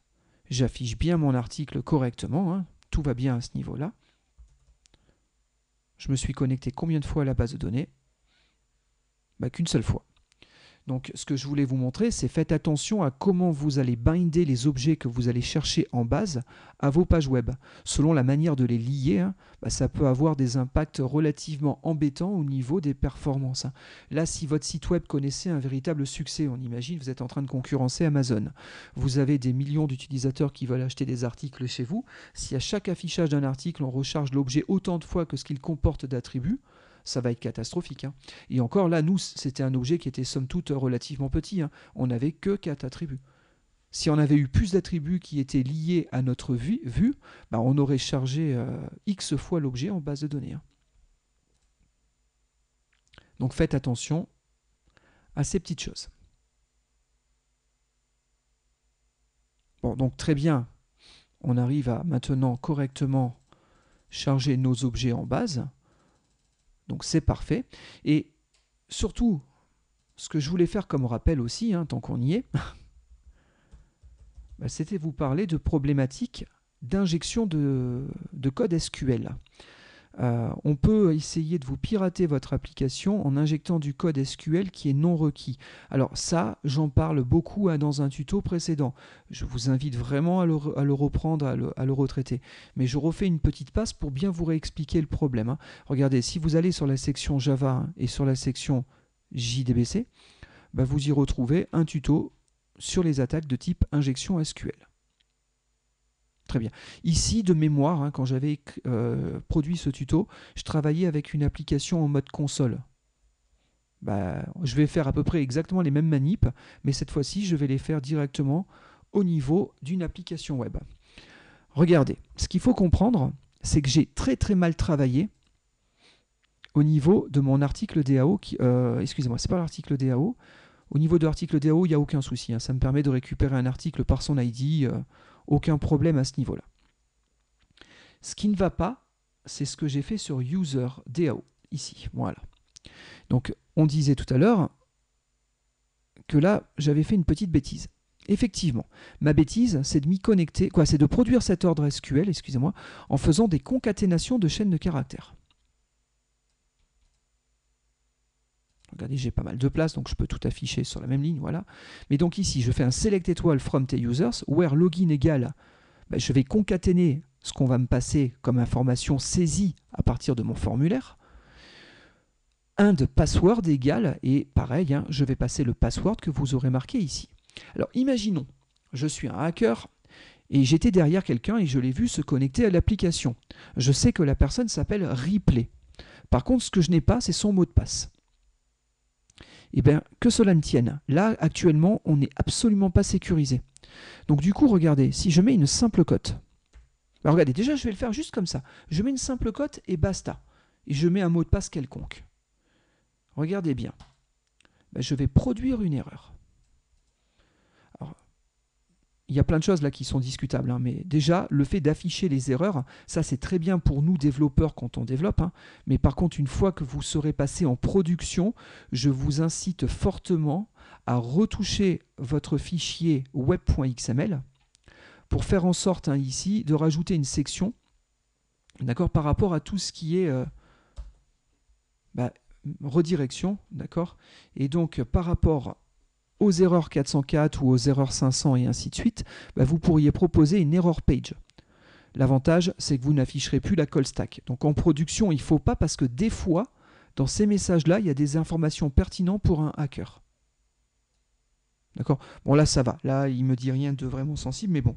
J'affiche bien mon article correctement, hein. Tout va bien à ce niveau-là. Je me suis connecté combien de fois à la base de données? Qu'une seule fois. Donc ce que je voulais vous montrer, c'est faites attention à comment vous allez binder les objets que vous allez chercher en base à vos pages web. Selon la manière de les lier, hein, ça peut avoir des impacts relativement embêtants au niveau des performances, hein. Là, si votre site web connaissait un véritable succès, on imagine vous êtes en train de concurrencer Amazon. Vous avez des millions d'utilisateurs qui veulent acheter des articles chez vous. Si à chaque affichage d'un article, on recharge l'objet autant de fois que ce qu'il comporte d'attributs, ça va être catastrophique, hein. Et encore là, nous, c'était un objet qui était somme toute relativement petit, hein. On n'avait que 4 attributs. Si on avait eu plus d'attributs qui étaient liés à notre vue, on aurait chargé X fois l'objet en base de données, hein. Donc faites attention à ces petites choses. Bon, donc très bien, on arrive à maintenant correctement charger nos objets en base. Donc c'est parfait. Et surtout, ce que je voulais faire comme rappel aussi, hein, tant qu'on y est, c'était vous parler de problématiques d'injection de code SQL. On peut essayer de vous pirater votre application en injectant du code SQL qui est non requis. Alors ça, j'en parle beaucoup dans un tuto précédent. Je vous invite vraiment à le reprendre, à le retraiter. Mais je refais une petite passe pour bien vous réexpliquer le problème, hein. Regardez, si vous allez sur la section Java et sur la section JDBC, vous y retrouvez un tuto sur les attaques de type injection SQL. Très bien. Ici, de mémoire, hein, quand j'avais produit ce tuto, je travaillais avec une application en mode console. Je vais faire à peu près exactement les mêmes manips, mais cette fois-ci, je vais les faire directement au niveau d'une application web. Regardez, ce qu'il faut comprendre, c'est que j'ai très très mal travaillé au niveau de mon article DAO. Excusez-moi, c'est pas l'article DAO. Au niveau de l'article DAO, il n'y a aucun souci, hein. Ça me permet de récupérer un article par son ID. Aucun problème à ce niveau-là. Ce qui ne va pas, c'est ce que j'ai fait sur User DAO, ici. Voilà. Donc, on disait tout à l'heure que là, j'avais fait une petite bêtise. Effectivement, ma bêtise, c'est de m'y connecter, c'est de produire cet ordre SQL, excusez-moi, en faisant des concaténations de chaînes de caractères. Regardez, j'ai pas mal de place, donc je peux tout afficher sur la même ligne, voilà. Mais donc ici, je fais un select étoile from the users, where login égale, je vais concaténer ce qu'on va me passer comme information saisie à partir de mon formulaire. end password égale, et pareil, hein, je vais passer le password que vous aurez marqué ici. Alors imaginons, je suis un hacker et j'étais derrière quelqu'un et je l'ai vu se connecter à l'application. Je sais que la personne s'appelle Ripley. Par contre, ce que je n'ai pas, c'est son mot de passe. Eh bien, que cela ne tienne. Là, actuellement, on n'est absolument pas sécurisé. Donc du coup, regardez, si je mets une simple cote, alors, regardez, déjà je vais le faire juste comme ça. Je mets une simple cote et basta. Et je mets un mot de passe quelconque. Regardez bien. Ben, je vais produire une erreur. Alors, il y a plein de choses là qui sont discutables, hein, mais déjà, le fait d'afficher les erreurs, ça c'est très bien pour nous développeurs quand on développe, hein, mais par contre, une fois que vous serez passé en production, je vous incite fortement à retoucher votre fichier web.xml pour faire en sorte, hein, ici, de rajouter une section, d'accord, par rapport à tout ce qui est redirection, d'accord, et donc par rapport aux erreurs 404 ou aux erreurs 500 et ainsi de suite, vous pourriez proposer une error page. L'avantage, c'est que vous n'afficherez plus la call stack. Donc en production, il ne faut pas, parce que des fois, dans ces messages-là, il y a des informations pertinentes pour un hacker. D'accord? Bon, là, ça va. Là, il ne me dit rien de vraiment sensible, mais bon.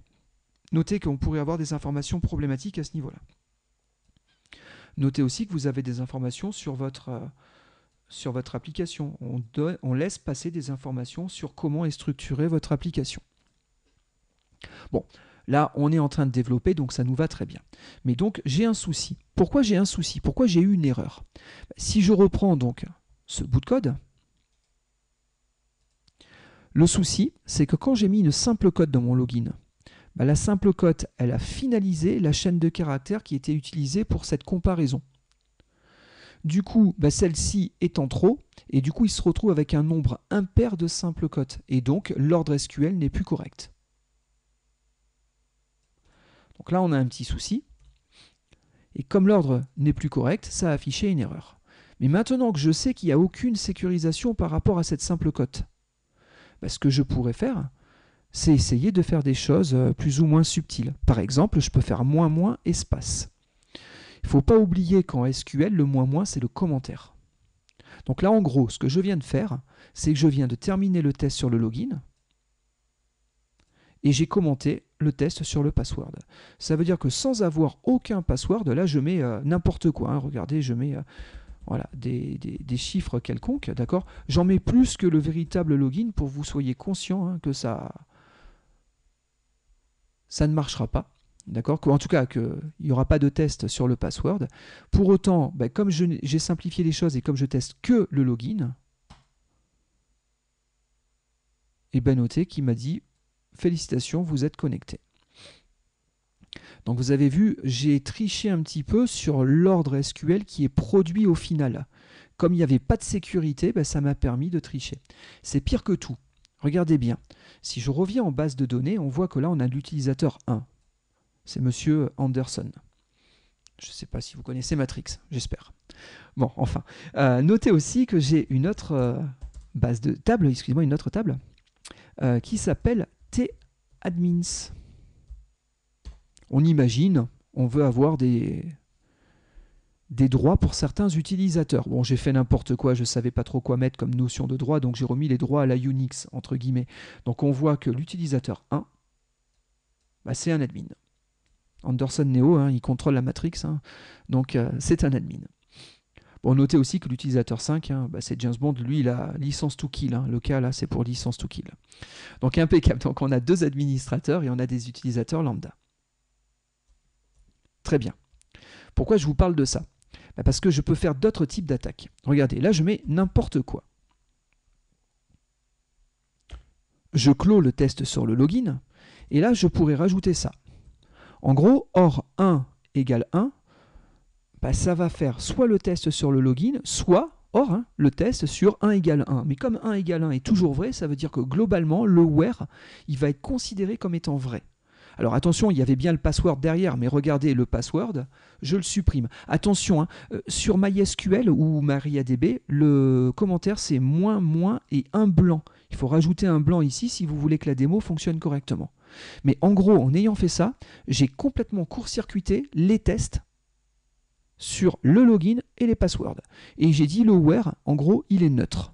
Notez qu'on pourrait avoir des informations problématiques à ce niveau-là. Notez aussi que vous avez des informations sur votre application. On laisse passer des informations sur comment est structurée votre application. Bon, là, on est en train de développer, donc ça nous va très bien. Mais donc, j'ai un souci. Pourquoi j'ai un souci? Pourquoi j'ai eu une erreur? Si je reprends donc ce bout de code, le souci, c'est que quand j'ai mis une simple cote dans mon login, la simple cote, elle a finalisé la chaîne de caractères qui était utilisée pour cette comparaison. Du coup, celle-ci est en trop, et du coup, il se retrouve avec un nombre impair de simples cotes, et donc l'ordre SQL n'est plus correct. Donc là, on a un petit souci, et comme l'ordre n'est plus correct, ça a affiché une erreur. Mais maintenant que je sais qu'il n'y a aucune sécurisation par rapport à cette simple cote, ce que je pourrais faire, c'est essayer de faire des choses plus ou moins subtiles. Par exemple, je peux faire moins espace. Il ne faut pas oublier qu'en SQL, le moins, c'est le commentaire. Donc là, en gros, ce que je viens de faire, c'est que je viens de terminer le test sur le login et j'ai commenté le test sur le password. Ça veut dire que sans avoir aucun password, là, je mets n'importe quoi. Hein. Regardez, je mets voilà, des chiffres quelconques, d'accord? J'en mets plus que le véritable login pour que vous soyez conscient, hein, que ça ne marchera pas. D'accord? En tout cas, qu'il n'y aura pas de test sur le password. Pour autant, comme j'ai simplifié les choses et comme je teste que le login, et notez qu'il m'a dit « Félicitations, vous êtes connecté ». Donc vous avez vu, j'ai triché un petit peu sur l'ordre SQL qui est produit au final. Comme il n'y avait pas de sécurité, ça m'a permis de tricher. C'est pire que tout. Regardez bien. Si je reviens en base de données, on voit que là, on a l'utilisateur 1. C'est Monsieur Anderson. Je ne sais pas si vous connaissez Matrix, j'espère. Bon, enfin. Notez aussi que j'ai une autre base de table, excusez-moi, une autre table, qui s'appelle tadmins. On imagine, on veut avoir des droits pour certains utilisateurs. Bon, j'ai fait n'importe quoi, je ne savais pas trop quoi mettre comme notion de droit, donc j'ai remis les droits à la Unix, entre guillemets. Donc on voit que l'utilisateur 1, c'est un admin. Anderson Neo, hein, il contrôle la matrix, hein, donc c'est un admin. Bon, notez aussi que l'utilisateur 5, hein, c'est James Bond, lui il a licence to kill, hein, le cas là c'est pour licence to kill. Donc impeccable, donc on a deux administrateurs et on a des utilisateurs lambda. Très bien. Pourquoi je vous parle de ça? Parce que je peux faire d'autres types d'attaques. Regardez, là je mets n'importe quoi. Je clôt le test sur le login, et là je pourrais rajouter ça. En gros, or 1 égale 1, ça va faire soit le test sur le login, soit, or, hein, le test sur 1 égale 1. Mais comme 1 égale 1 est toujours vrai, ça veut dire que globalement, le where, il va être considéré comme étant vrai. Alors attention, il y avait bien le password derrière, mais regardez le password, je le supprime. Attention, hein, sur MySQL ou MariaDB, le commentaire c'est moins et un blanc. Il faut rajouter un blanc ici si vous voulez que la démo fonctionne correctement. Mais en gros, en ayant fait ça, j'ai complètement court-circuité les tests sur le login et les passwords. Et j'ai dit le where, en gros, il est neutre.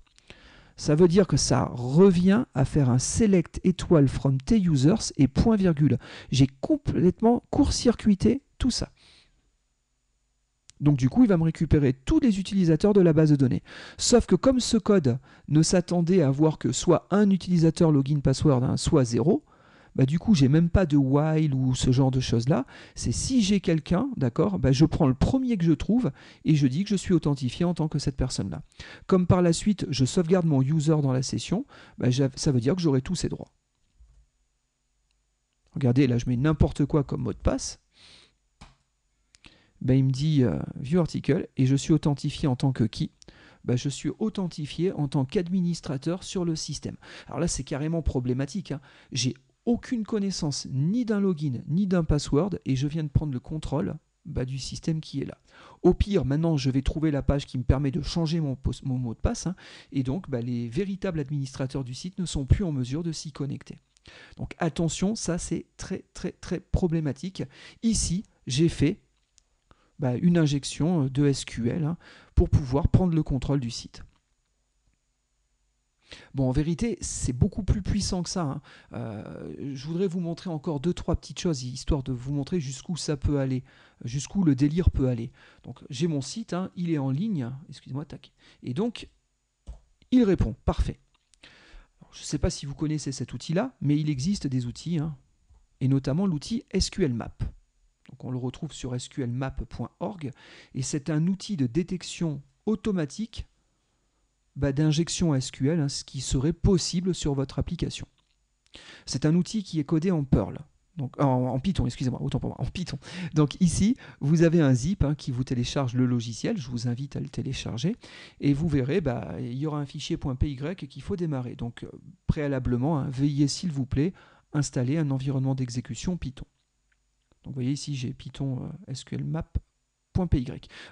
Ça veut dire que ça revient à faire un select étoile from t users et point virgule. J'ai complètement court-circuité tout ça. Donc du coup, il va me récupérer tous les utilisateurs de la base de données. Sauf que comme ce code ne s'attendait à avoir que soit un utilisateur login password, hein, soit 0, bah du coup, j'ai même pas de while ou ce genre de choses-là. C'est si j'ai quelqu'un, d'accord, bah je prends le premier que je trouve et je dis que je suis authentifié en tant que cette personne-là. Comme par la suite, je sauvegarde mon user dans la session, bah ça veut dire que j'aurai tous ses droits. Regardez, là, je mets n'importe quoi comme mot de passe. Ben, il me dit View Article et je suis authentifié en tant que qui? Ben, je suis authentifié en tant qu'administrateur sur le système. Alors là, c'est carrément problématique. Hein. J'ai aucune connaissance ni d'un login ni d'un password et je viens de prendre le contrôle du système qui est là. Au pire, maintenant, je vais trouver la page qui me permet de changer mon mot de passe hein, et donc les véritables administrateurs du site ne sont plus en mesure de s'y connecter. Donc attention, ça c'est très très très problématique. Ici, j'ai fait une injection de SQL hein, pour pouvoir prendre le contrôle du site. Bon, en vérité, c'est beaucoup plus puissant que ça. Hein. Je voudrais vous montrer encore 2-3 petites choses, histoire de vous montrer jusqu'où ça peut aller, jusqu'où le délire peut aller. Donc, j'ai mon site, hein, il est en ligne, excusez-moi, tac. Et donc, il répond, parfait. Alors, je ne sais pas si vous connaissez cet outil-là, mais il existe des outils, hein, et notamment l'outil SQLmap. Donc on le retrouve sur sqlmap.org et c'est un outil de détection automatique d'injection SQL, hein, ce qui serait possible sur votre application. C'est un outil qui est codé en Perl, donc en Python, excusez-moi, autant pour moi, en Python. Donc ici, vous avez un zip hein, qui vous télécharge le logiciel, je vous invite à le télécharger, et vous verrez, il y aura un fichier .py qu'il faut démarrer. Donc préalablement, hein, veuillez s'il vous plaît installer un environnement d'exécution Python. Donc vous voyez ici, j'ai Python SQLmap.py.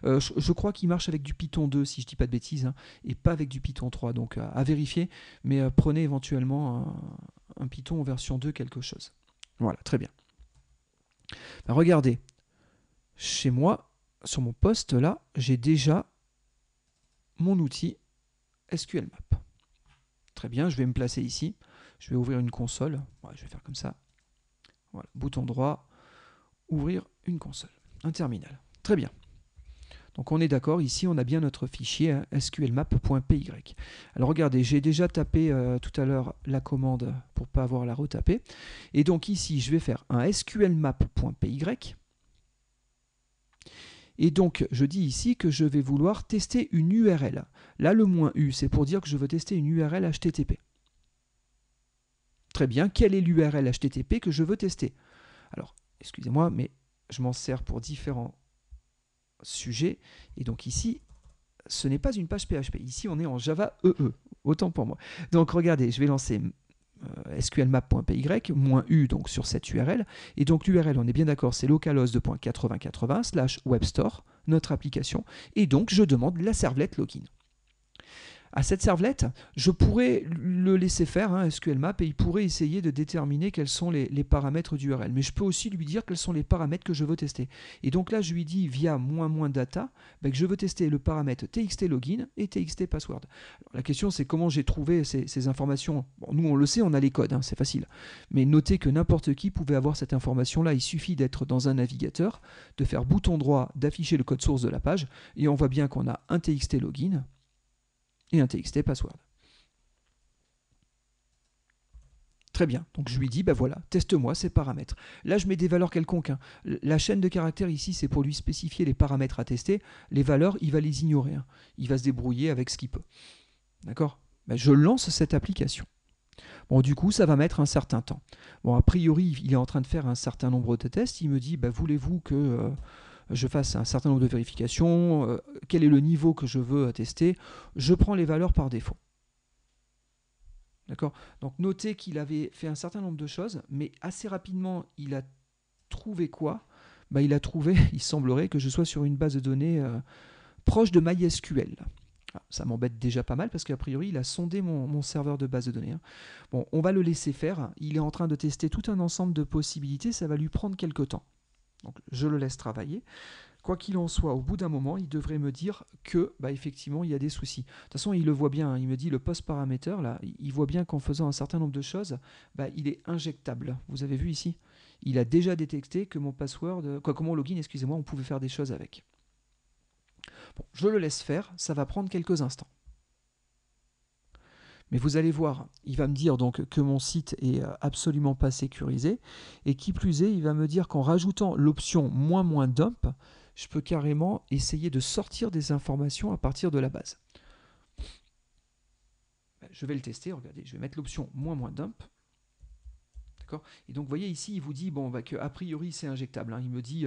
Je crois qu'il marche avec du Python 2, si je ne dis pas de bêtises, hein, et pas avec du Python 3. Donc à vérifier, mais prenez éventuellement un Python en version 2 quelque chose. Voilà, très bien. Regardez, chez moi, sur mon poste là, j'ai déjà mon outil SQLmap. Très bien, je vais me placer ici. Je vais ouvrir une console. Ouais, je vais faire comme ça. Voilà, bouton droit. Ouvrir une console, un terminal. Très bien. Donc on est d'accord, ici on a bien notre fichier hein, sqlmap.py. Alors regardez, j'ai déjà tapé tout à l'heure la commande pour ne pas avoir à la retaper. Et donc ici je vais faire un sqlmap.py. Et donc je dis ici que je vais vouloir tester une URL. Là le -u c'est pour dire que je veux tester une URL HTTP. Très bien, quelle est l'URL HTTP que je veux tester? Alors excusez-moi, mais je m'en sers pour différents sujets. Et donc ici, ce n'est pas une page PHP. Ici, on est en Java EE. Autant pour moi. Donc regardez, je vais lancer sqlmap.py, -u donc sur cette URL. Et donc l'URL, on est bien d'accord, c'est localhost 2.80/webstore, notre application. Et donc, je demande la servlette login. À cette servlette, je pourrais le laisser faire, hein, SQLmap, et il pourrait essayer de déterminer quels sont les paramètres d'URL. Mais je peux aussi lui dire quels sont les paramètres que je veux tester. Et donc là, je lui dis via -data que je veux tester le paramètre txtlogin et txtpassword. Alors, la question, c'est comment j'ai trouvé ces informations. Bon, nous, on le sait, on a les codes, hein, c'est facile. Mais notez que n'importe qui pouvait avoir cette information-là. Il suffit d'être dans un navigateur, de faire bouton droit, d'afficher le code source de la page, et on voit bien qu'on a un txtlogin et un txt password. Très bien, donc je lui dis, voilà, teste-moi ces paramètres. Là, je mets des valeurs quelconques. Hein. La chaîne de caractères ici, c'est pour lui spécifier les paramètres à tester. Les valeurs, il va les ignorer. Hein. Il va se débrouiller avec ce qu'il peut. D'accord? Je lance cette application. Bon, du coup, ça va mettre un certain temps. Bon, a priori, il est en train de faire un certain nombre de tests. Il me dit, voulez-vous que je fasse un certain nombre de vérifications, quel est le niveau que je veux tester, je prends les valeurs par défaut. D'accord? Donc notez qu'il avait fait un certain nombre de choses, mais assez rapidement, il a trouvé quoi? Il a trouvé, il semblerait que je sois sur une base de données proche de MySQL. Ça m'embête déjà pas mal parce qu'a priori, il a sondé mon serveur de base de données. Hein. Bon, on va le laisser faire. Il est en train de tester tout un ensemble de possibilités, ça va lui prendre quelques temps. Donc je le laisse travailler. quoi qu'il en soit, au bout d'un moment, il devrait me dire que, effectivement, il y a des soucis. De toute façon, il le voit bien, hein, il me dit le post parameter, là, il voit bien qu'en faisant un certain nombre de choses, il est injectable. Vous avez vu ici? Il a déjà détecté que mon password, que mon login, excusez-moi, on pouvait faire des choses avec. Bon, je le laisse faire, ça va prendre quelques instants. Mais vous allez voir, il va me dire donc que mon site est absolument pas sécurisé, et qui plus est, il va me dire qu'en rajoutant l'option ---- dump, je peux carrément essayer de sortir des informations à partir de la base. Je vais le tester, regardez, je vais mettre l'option ---- dump. Et donc vous voyez ici, il vous dit que a priori c'est injectable. Hein. Il me dit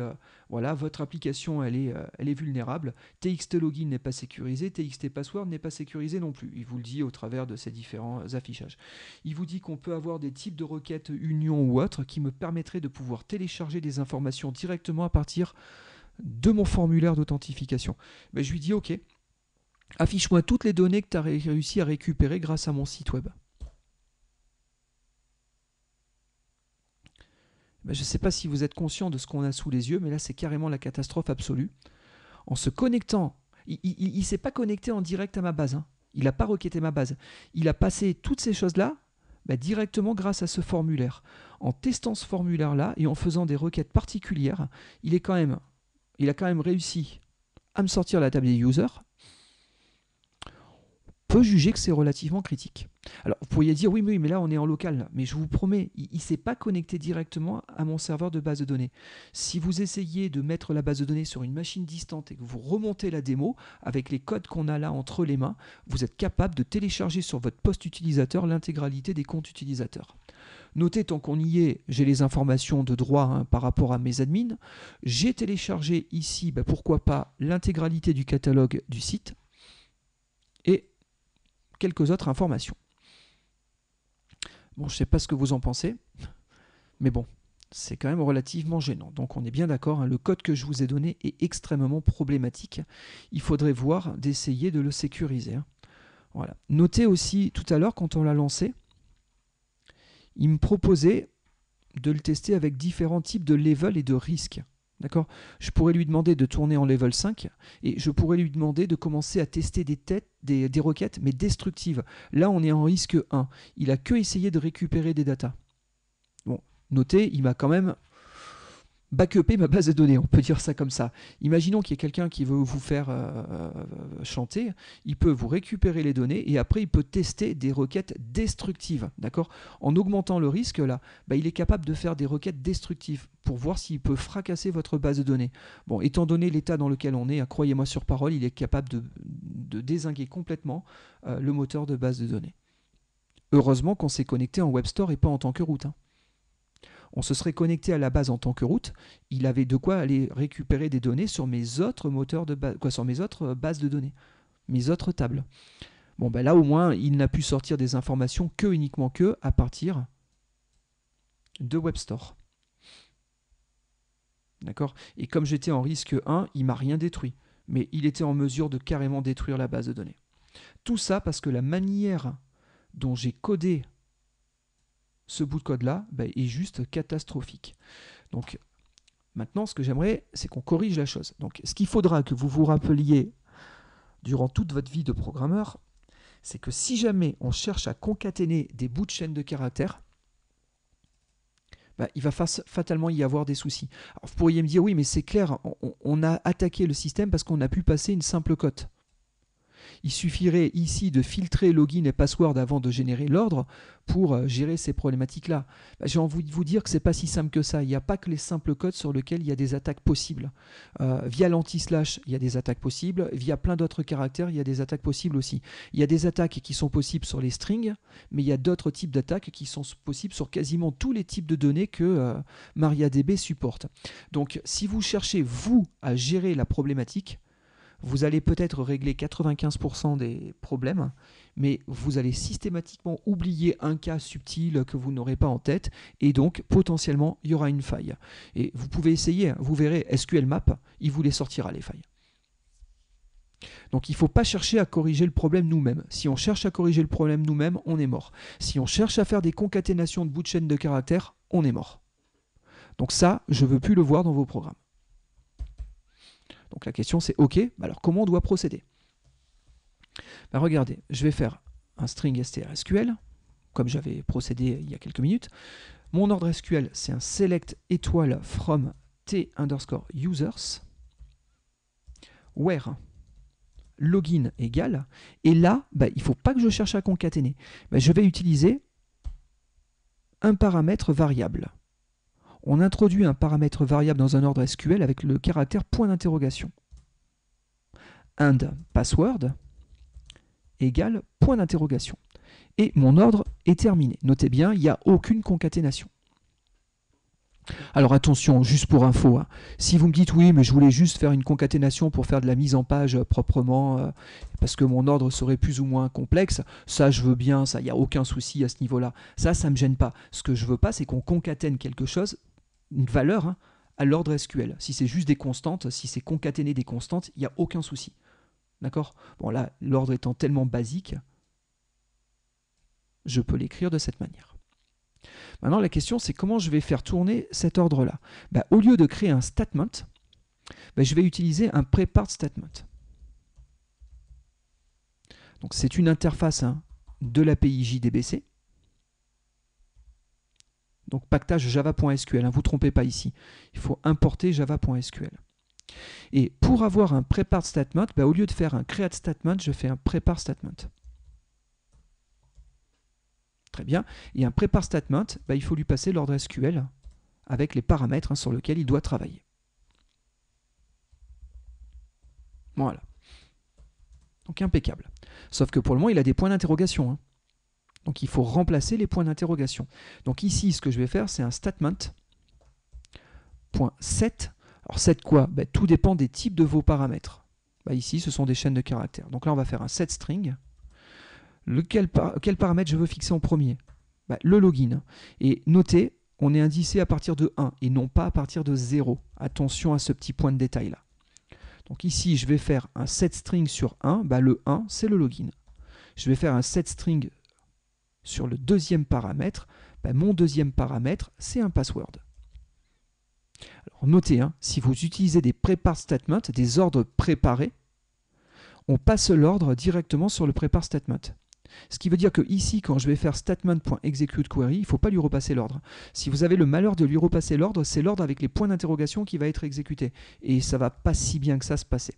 voilà, votre application elle est vulnérable, TXT login n'est pas sécurisé, TXT password n'est pas sécurisé non plus. Il vous le dit au travers de ces différents affichages. Il vous dit qu'on peut avoir des types de requêtes union ou autres qui me permettraient de pouvoir télécharger des informations directement à partir de mon formulaire d'authentification. Je lui dis ok, affiche-moi toutes les données que tu as réussi à récupérer grâce à mon site web. Je ne sais pas si vous êtes conscient de ce qu'on a sous les yeux, mais là c'est carrément la catastrophe absolue. En se connectant, il ne s'est pas connecté en direct à ma base, hein. Il n'a pas requêté ma base. Il a passé toutes ces choses-là directement grâce à ce formulaire. En testant ce formulaire-là et en faisant des requêtes particulières, il a quand même réussi à me sortir la table des users. Peut juger que c'est relativement critique. Alors, vous pourriez dire, oui, mais là, on est en local. Mais je vous promets, il ne s'est pas connecté directement à mon serveur de base de données. Si vous essayez de mettre la base de données sur une machine distante et que vous remontez la démo, avec les codes qu'on a là entre les mains, vous êtes capable de télécharger sur votre poste utilisateur l'intégralité des comptes utilisateurs. Notez, tant qu'on y est, j'ai les informations de droit par rapport à mes admins. J'ai téléchargé ici, pourquoi pas, l'intégralité du catalogue du site. Et quelques autres informations. Bon, je ne sais pas ce que vous en pensez, mais bon, c'est quand même relativement gênant. Donc on est bien d'accord, hein, le code que je vous ai donné est extrêmement problématique. Il faudrait voir d'essayer de le sécuriser. Hein. Voilà. Notez aussi, tout à l'heure, quand on l'a lancé, il me proposait de le tester avec différents types de level et de risques. D'accord ? Je pourrais lui demander de tourner en level 5 et je pourrais lui demander de commencer à tester des requêtes, mais destructives. Là, on est en risque 1. Il a que essayé de récupérer des datas. Bon, notez, il m'a quand même backupé ma base de données, on peut dire ça comme ça. Imaginons qu'il y ait quelqu'un qui veut vous faire chanter, il peut vous récupérer les données et après il peut tester des requêtes destructives, d'accord ? En augmentant le risque, là, il est capable de faire des requêtes destructives pour voir s'il peut fracasser votre base de données. Bon, étant donné l'état dans lequel on est, croyez-moi sur parole, il est capable de dézinguer complètement le moteur de base de données. Heureusement qu'on s'est connecté en Web Store et pas en tant que route, hein. On se serait connecté à la base en tant que route, il avait de quoi aller récupérer des données sur mes autres moteurs de base, sur mes autres bases de données, mes autres tables. Bon, là au moins, il n'a pu sortir des informations uniquement à partir de Web Store. D'accord ? Et comme j'étais en risque 1, il ne m'a rien détruit, mais il était en mesure de carrément détruire la base de données. Tout ça parce que la manière dont j'ai codé ce bout de code-là est juste catastrophique. Donc, maintenant, ce que j'aimerais, c'est qu'on corrige la chose. Donc, ce qu'il faudra que vous vous rappeliez durant toute votre vie de programmeur, c'est que si jamais on cherche à concaténer des bouts de chaîne de caractères, il va fatalement y avoir des soucis. Alors, vous pourriez me dire, oui, mais c'est clair, on a attaqué le système parce qu'on a pu passer une simple cote. Il suffirait ici de filtrer login et password avant de générer l'ordre pour gérer ces problématiques-là. J'ai envie de vous dire que ce n'est pas si simple que ça. Il n'y a pas que les simples codes sur lesquels il y a des attaques possibles. Via l'anti-slash, il y a des attaques possibles. Via plein d'autres caractères, il y a des attaques possibles aussi. Il y a des attaques qui sont possibles sur les strings, mais il y a d'autres types d'attaques qui sont possibles sur quasiment tous les types de données que MariaDB supporte. Donc, si vous cherchez, vous, à gérer la problématique, vous allez peut-être régler 95% des problèmes, mais vous allez systématiquement oublier un cas subtil que vous n'aurez pas en tête, et donc potentiellement il y aura une faille. Et vous pouvez essayer, vous verrez, SQLmap, il vous les sortira les failles. Donc il ne faut pas chercher à corriger le problème nous-mêmes. Si on cherche à corriger le problème nous-mêmes, on est mort. Si on cherche à faire des concaténations de bouts de chaîne de caractères, on est mort. Donc ça, je ne veux plus le voir dans vos programmes. Donc la question c'est OK, alors comment on doit procéder? Regardez, je vais faire un string strSQL, comme j'avais procédé il y a quelques minutes. Mon ordre SQL, c'est un select étoile from t_users, where login égale, et là, il ne faut pas que je cherche à concaténer. Je vais utiliser un paramètre variable. On introduit un paramètre variable dans un ordre SQL avec le caractère point d'interrogation. And password égale point d'interrogation. Et mon ordre est terminé. Notez bien, il n'y a aucune concaténation. Alors attention, juste pour info, hein, si vous me dites oui, mais je voulais juste faire une concaténation pour faire de la mise en page proprement, parce que mon ordre serait plus ou moins complexe, ça je veux bien, ça, il n'y a aucun souci à ce niveau-là. Ça ne me gêne pas. Ce que je veux pas, c'est qu'on concatène quelque chose, une valeur, hein, à l'ordre SQL. Si c'est juste des constantes, si c'est concaténer des constantes, il n'y a aucun souci. D'accord? Bon là, l'ordre étant tellement basique, je peux l'écrire de cette manière. Maintenant, la question, c'est comment je vais faire tourner cet ordre-là. Au lieu de créer un statement, je vais utiliser un prepare statement. Donc, c'est une interface, hein, de l'API JDBC. Donc, package java.sql, hein, vous ne trompez pas ici. Il faut importer java.sql. Et pour avoir un prepare statement, au lieu de faire un create statement, je fais un prepare statement. Très bien. Et un prepare statement, il faut lui passer l'ordre SQL avec les paramètres, hein, sur lesquels il doit travailler. Voilà. Donc impeccable. Sauf que pour le moment, il a des points d'interrogation, hein. Donc il faut remplacer les points d'interrogation. Donc ici, ce que je vais faire, c'est un statement.set. Alors set quoi? Tout dépend des types de vos paramètres. Ici, ce sont des chaînes de caractères. Donc là, on va faire un setString. Quel paramètre je veux fixer en premier? Le login. Et notez, on est indicé à partir de 1 et non pas à partir de 0. Attention à ce petit point de détail là. Donc ici, je vais faire un setString sur 1. Le 1, c'est le login. Je vais faire un setString sur le deuxième paramètre. Mon deuxième paramètre, c'est un password. Alors notez, hein, si vous utilisez des prepare statements, des ordres préparés, on passe l'ordre directement sur le prepare statement. Ce qui veut dire que ici, quand je vais faire statement.executeQuery, il ne faut pas lui repasser l'ordre. Si vous avez le malheur de lui repasser l'ordre, c'est l'ordre avec les points d'interrogation qui va être exécuté. Et ça ne va pas si bien que ça se passer.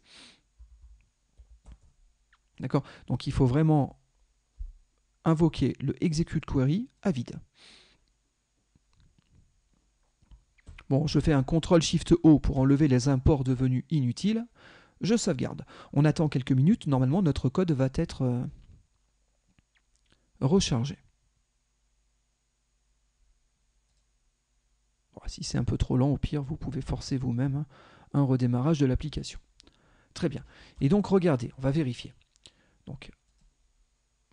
D'accord? Donc il faut vraiment invoquer le executeQuery à vide. Bon, je fais un CTRL-SHIFT-O pour enlever les imports devenus inutiles. Je sauvegarde. On attend quelques minutes. Normalement, notre code va être rechargé. Bon, si c'est un peu trop lent, au pire, vous pouvez forcer vous-même, hein, un redémarrage de l'application. Très bien. Et donc, regardez, on va vérifier. Donc,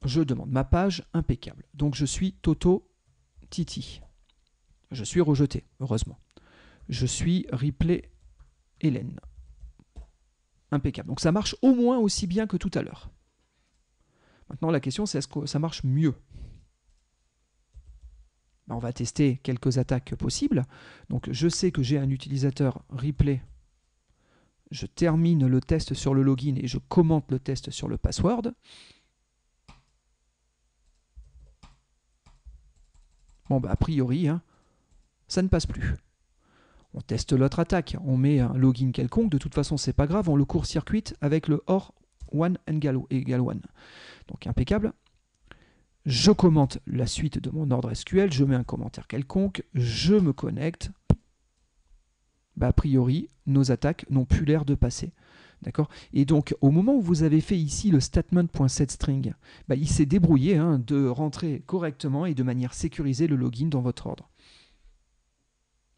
je demande ma page impeccable. Donc, je suis Toto Titi. Je suis rejeté, heureusement. Je suis replay Hélène. Impeccable. Donc, ça marche au moins aussi bien que tout à l'heure. Maintenant, la question, c'est est-ce que ça marche mieux? On va tester quelques attaques possibles. Donc, je sais que j'ai un utilisateur replay. Je termine le test sur le login et je commente le test sur le password. Bon, a priori, hein, ça ne passe plus. On teste l'autre attaque. On met un login quelconque. De toute façon, c'est pas grave. On le court-circuite avec le OR one égale one. Donc, impeccable. Je commente la suite de mon ordre SQL, je mets un commentaire quelconque, je me connecte. A priori, nos attaques n'ont plus l'air de passer. D'accord? Et donc, au moment où vous avez fait ici le statement.setString, il s'est débrouillé, hein, de rentrer correctement et de manière sécurisée le login dans votre ordre.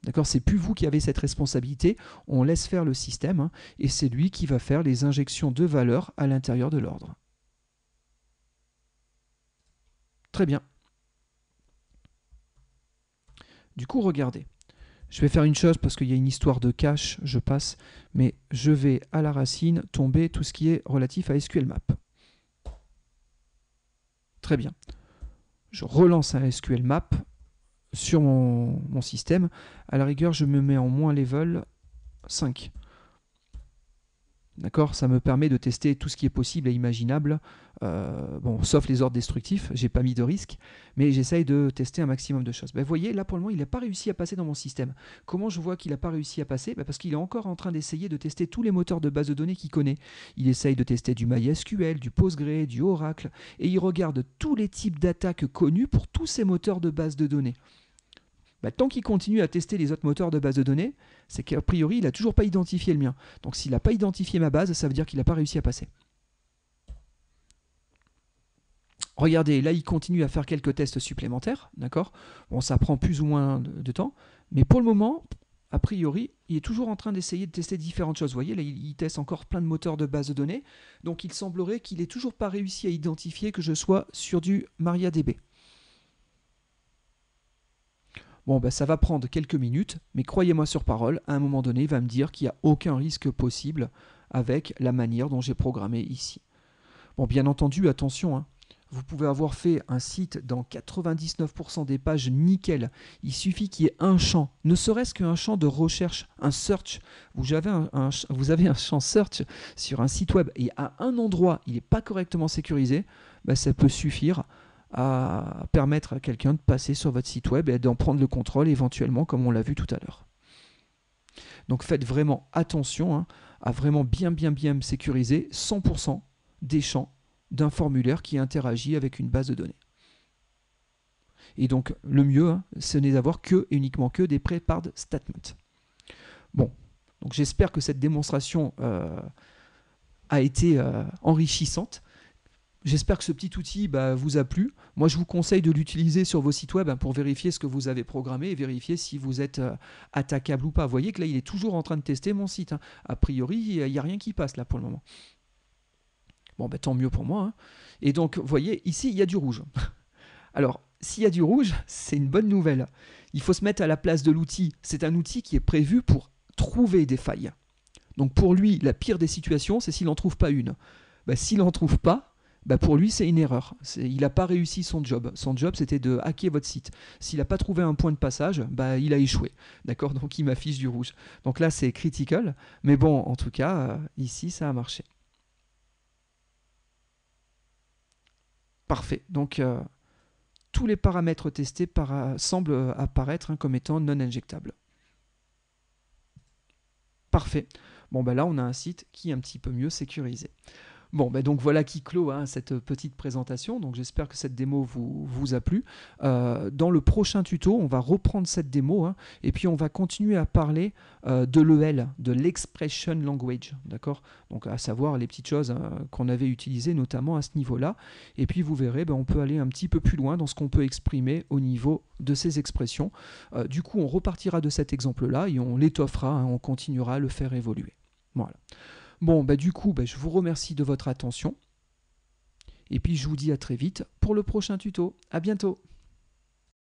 D'accord? C'est plus vous qui avez cette responsabilité, on laisse faire le système, hein, et c'est lui qui va faire les injections de valeurs à l'intérieur de l'ordre. Très bien. Du coup, regardez. Je vais faire une chose parce qu'il y a une histoire de cache, je passe, mais je vais à la racine tomber tout ce qui est relatif à SQLmap. Très bien. Je relance un SQLmap sur mon système. À la rigueur, je me mets en moins level 5. D'accord, ça me permet de tester tout ce qui est possible et imaginable, bon, sauf les ordres destructifs, j'ai pas mis de risque, mais j'essaye de tester un maximum de choses. Ben, vous voyez, là pour le moment, il n'a pas réussi à passer dans mon système. Comment je vois qu'il n'a pas réussi à passer? Ben, parce qu'il est encore en train d'essayer de tester tous les moteurs de base de données qu'il connaît. Il essaye de tester du MySQL, du Postgre, du Oracle, et il regarde tous les types d'attaques connus pour tous ces moteurs de base de données. Bah, tant qu'il continue à tester les autres moteurs de base de données, c'est qu'a priori, il n'a toujours pas identifié le mien. Donc s'il n'a pas identifié ma base, ça veut dire qu'il n'a pas réussi à passer. Regardez, là, il continue à faire quelques tests supplémentaires, d'accord? Bon, ça prend plus ou moins de temps, mais pour le moment, a priori, il est toujours en train d'essayer de tester différentes choses. Vous voyez, là, il teste encore plein de moteurs de base de données, donc il semblerait qu'il n'ait toujours pas réussi à identifier que je sois sur du MariaDB. Bon, ben, ça va prendre quelques minutes, mais croyez-moi sur parole, à un moment donné, il va me dire qu'il n'y a aucun risque possible avec la manière dont j'ai programmé ici. Bon, bien entendu, attention, hein, vous pouvez avoir fait un site dans 99% des pages nickel. Il suffit qu'il y ait un champ, ne serait-ce qu'un champ de recherche, un search. Vous avez un champ search sur un site web et à un endroit, il n'est pas correctement sécurisé, ben, ça peut suffire à permettre à quelqu'un de passer sur votre site web et d'en prendre le contrôle éventuellement, comme on l'a vu tout à l'heure. Donc faites vraiment attention, hein, à vraiment bien sécuriser 100% des champs d'un formulaire qui interagit avec une base de données. Et donc le mieux, hein, ce n'est d'avoir que et uniquement que des prepared statements. Bon, donc j'espère que cette démonstration a été enrichissante. J'espère que ce petit outil vous a plu. Moi, je vous conseille de l'utiliser sur vos sites web pour vérifier ce que vous avez programmé et vérifier si vous êtes attaquable ou pas. Vous voyez que là, il est toujours en train de tester mon site. Hein. A priori, il n'y a rien qui passe là pour le moment. Bon, tant mieux pour moi. Hein. Et donc, vous voyez, ici, il y a du rouge. Alors, s'il y a du rouge, c'est une bonne nouvelle. Il faut se mettre à la place de l'outil. C'est un outil qui est prévu pour trouver des failles. Donc, pour lui, la pire des situations, c'est s'il n'en trouve pas une. S'il n'en trouve pas, pour lui, c'est une erreur. Il n'a pas réussi son job. Son job, c'était de hacker votre site. S'il n'a pas trouvé un point de passage, il a échoué. D'accord? Donc, il m'affiche du rouge. Donc là, c'est critical. Mais bon, en tout cas, ici, ça a marché. Parfait. Donc, tous les paramètres testés semblent apparaître comme étant non injectables. Parfait. Bon, là, on a un site qui est un petit peu mieux sécurisé. Bon, donc voilà qui clôt cette petite présentation. Donc j'espère que cette démo vous a plu. Dans le prochain tuto, on va reprendre cette démo et puis on va continuer à parler de l'EL, de l'Expression Language, d'accord? Donc à savoir les petites choses qu'on avait utilisées notamment à ce niveau-là. Et puis vous verrez, on peut aller un petit peu plus loin dans ce qu'on peut exprimer au niveau de ces expressions. Du coup, on repartira de cet exemple-là et on l'étoffera, on continuera à le faire évoluer. Voilà. Bon, du coup, je vous remercie de votre attention. Et puis, je vous dis à très vite pour le prochain tuto. À bientôt.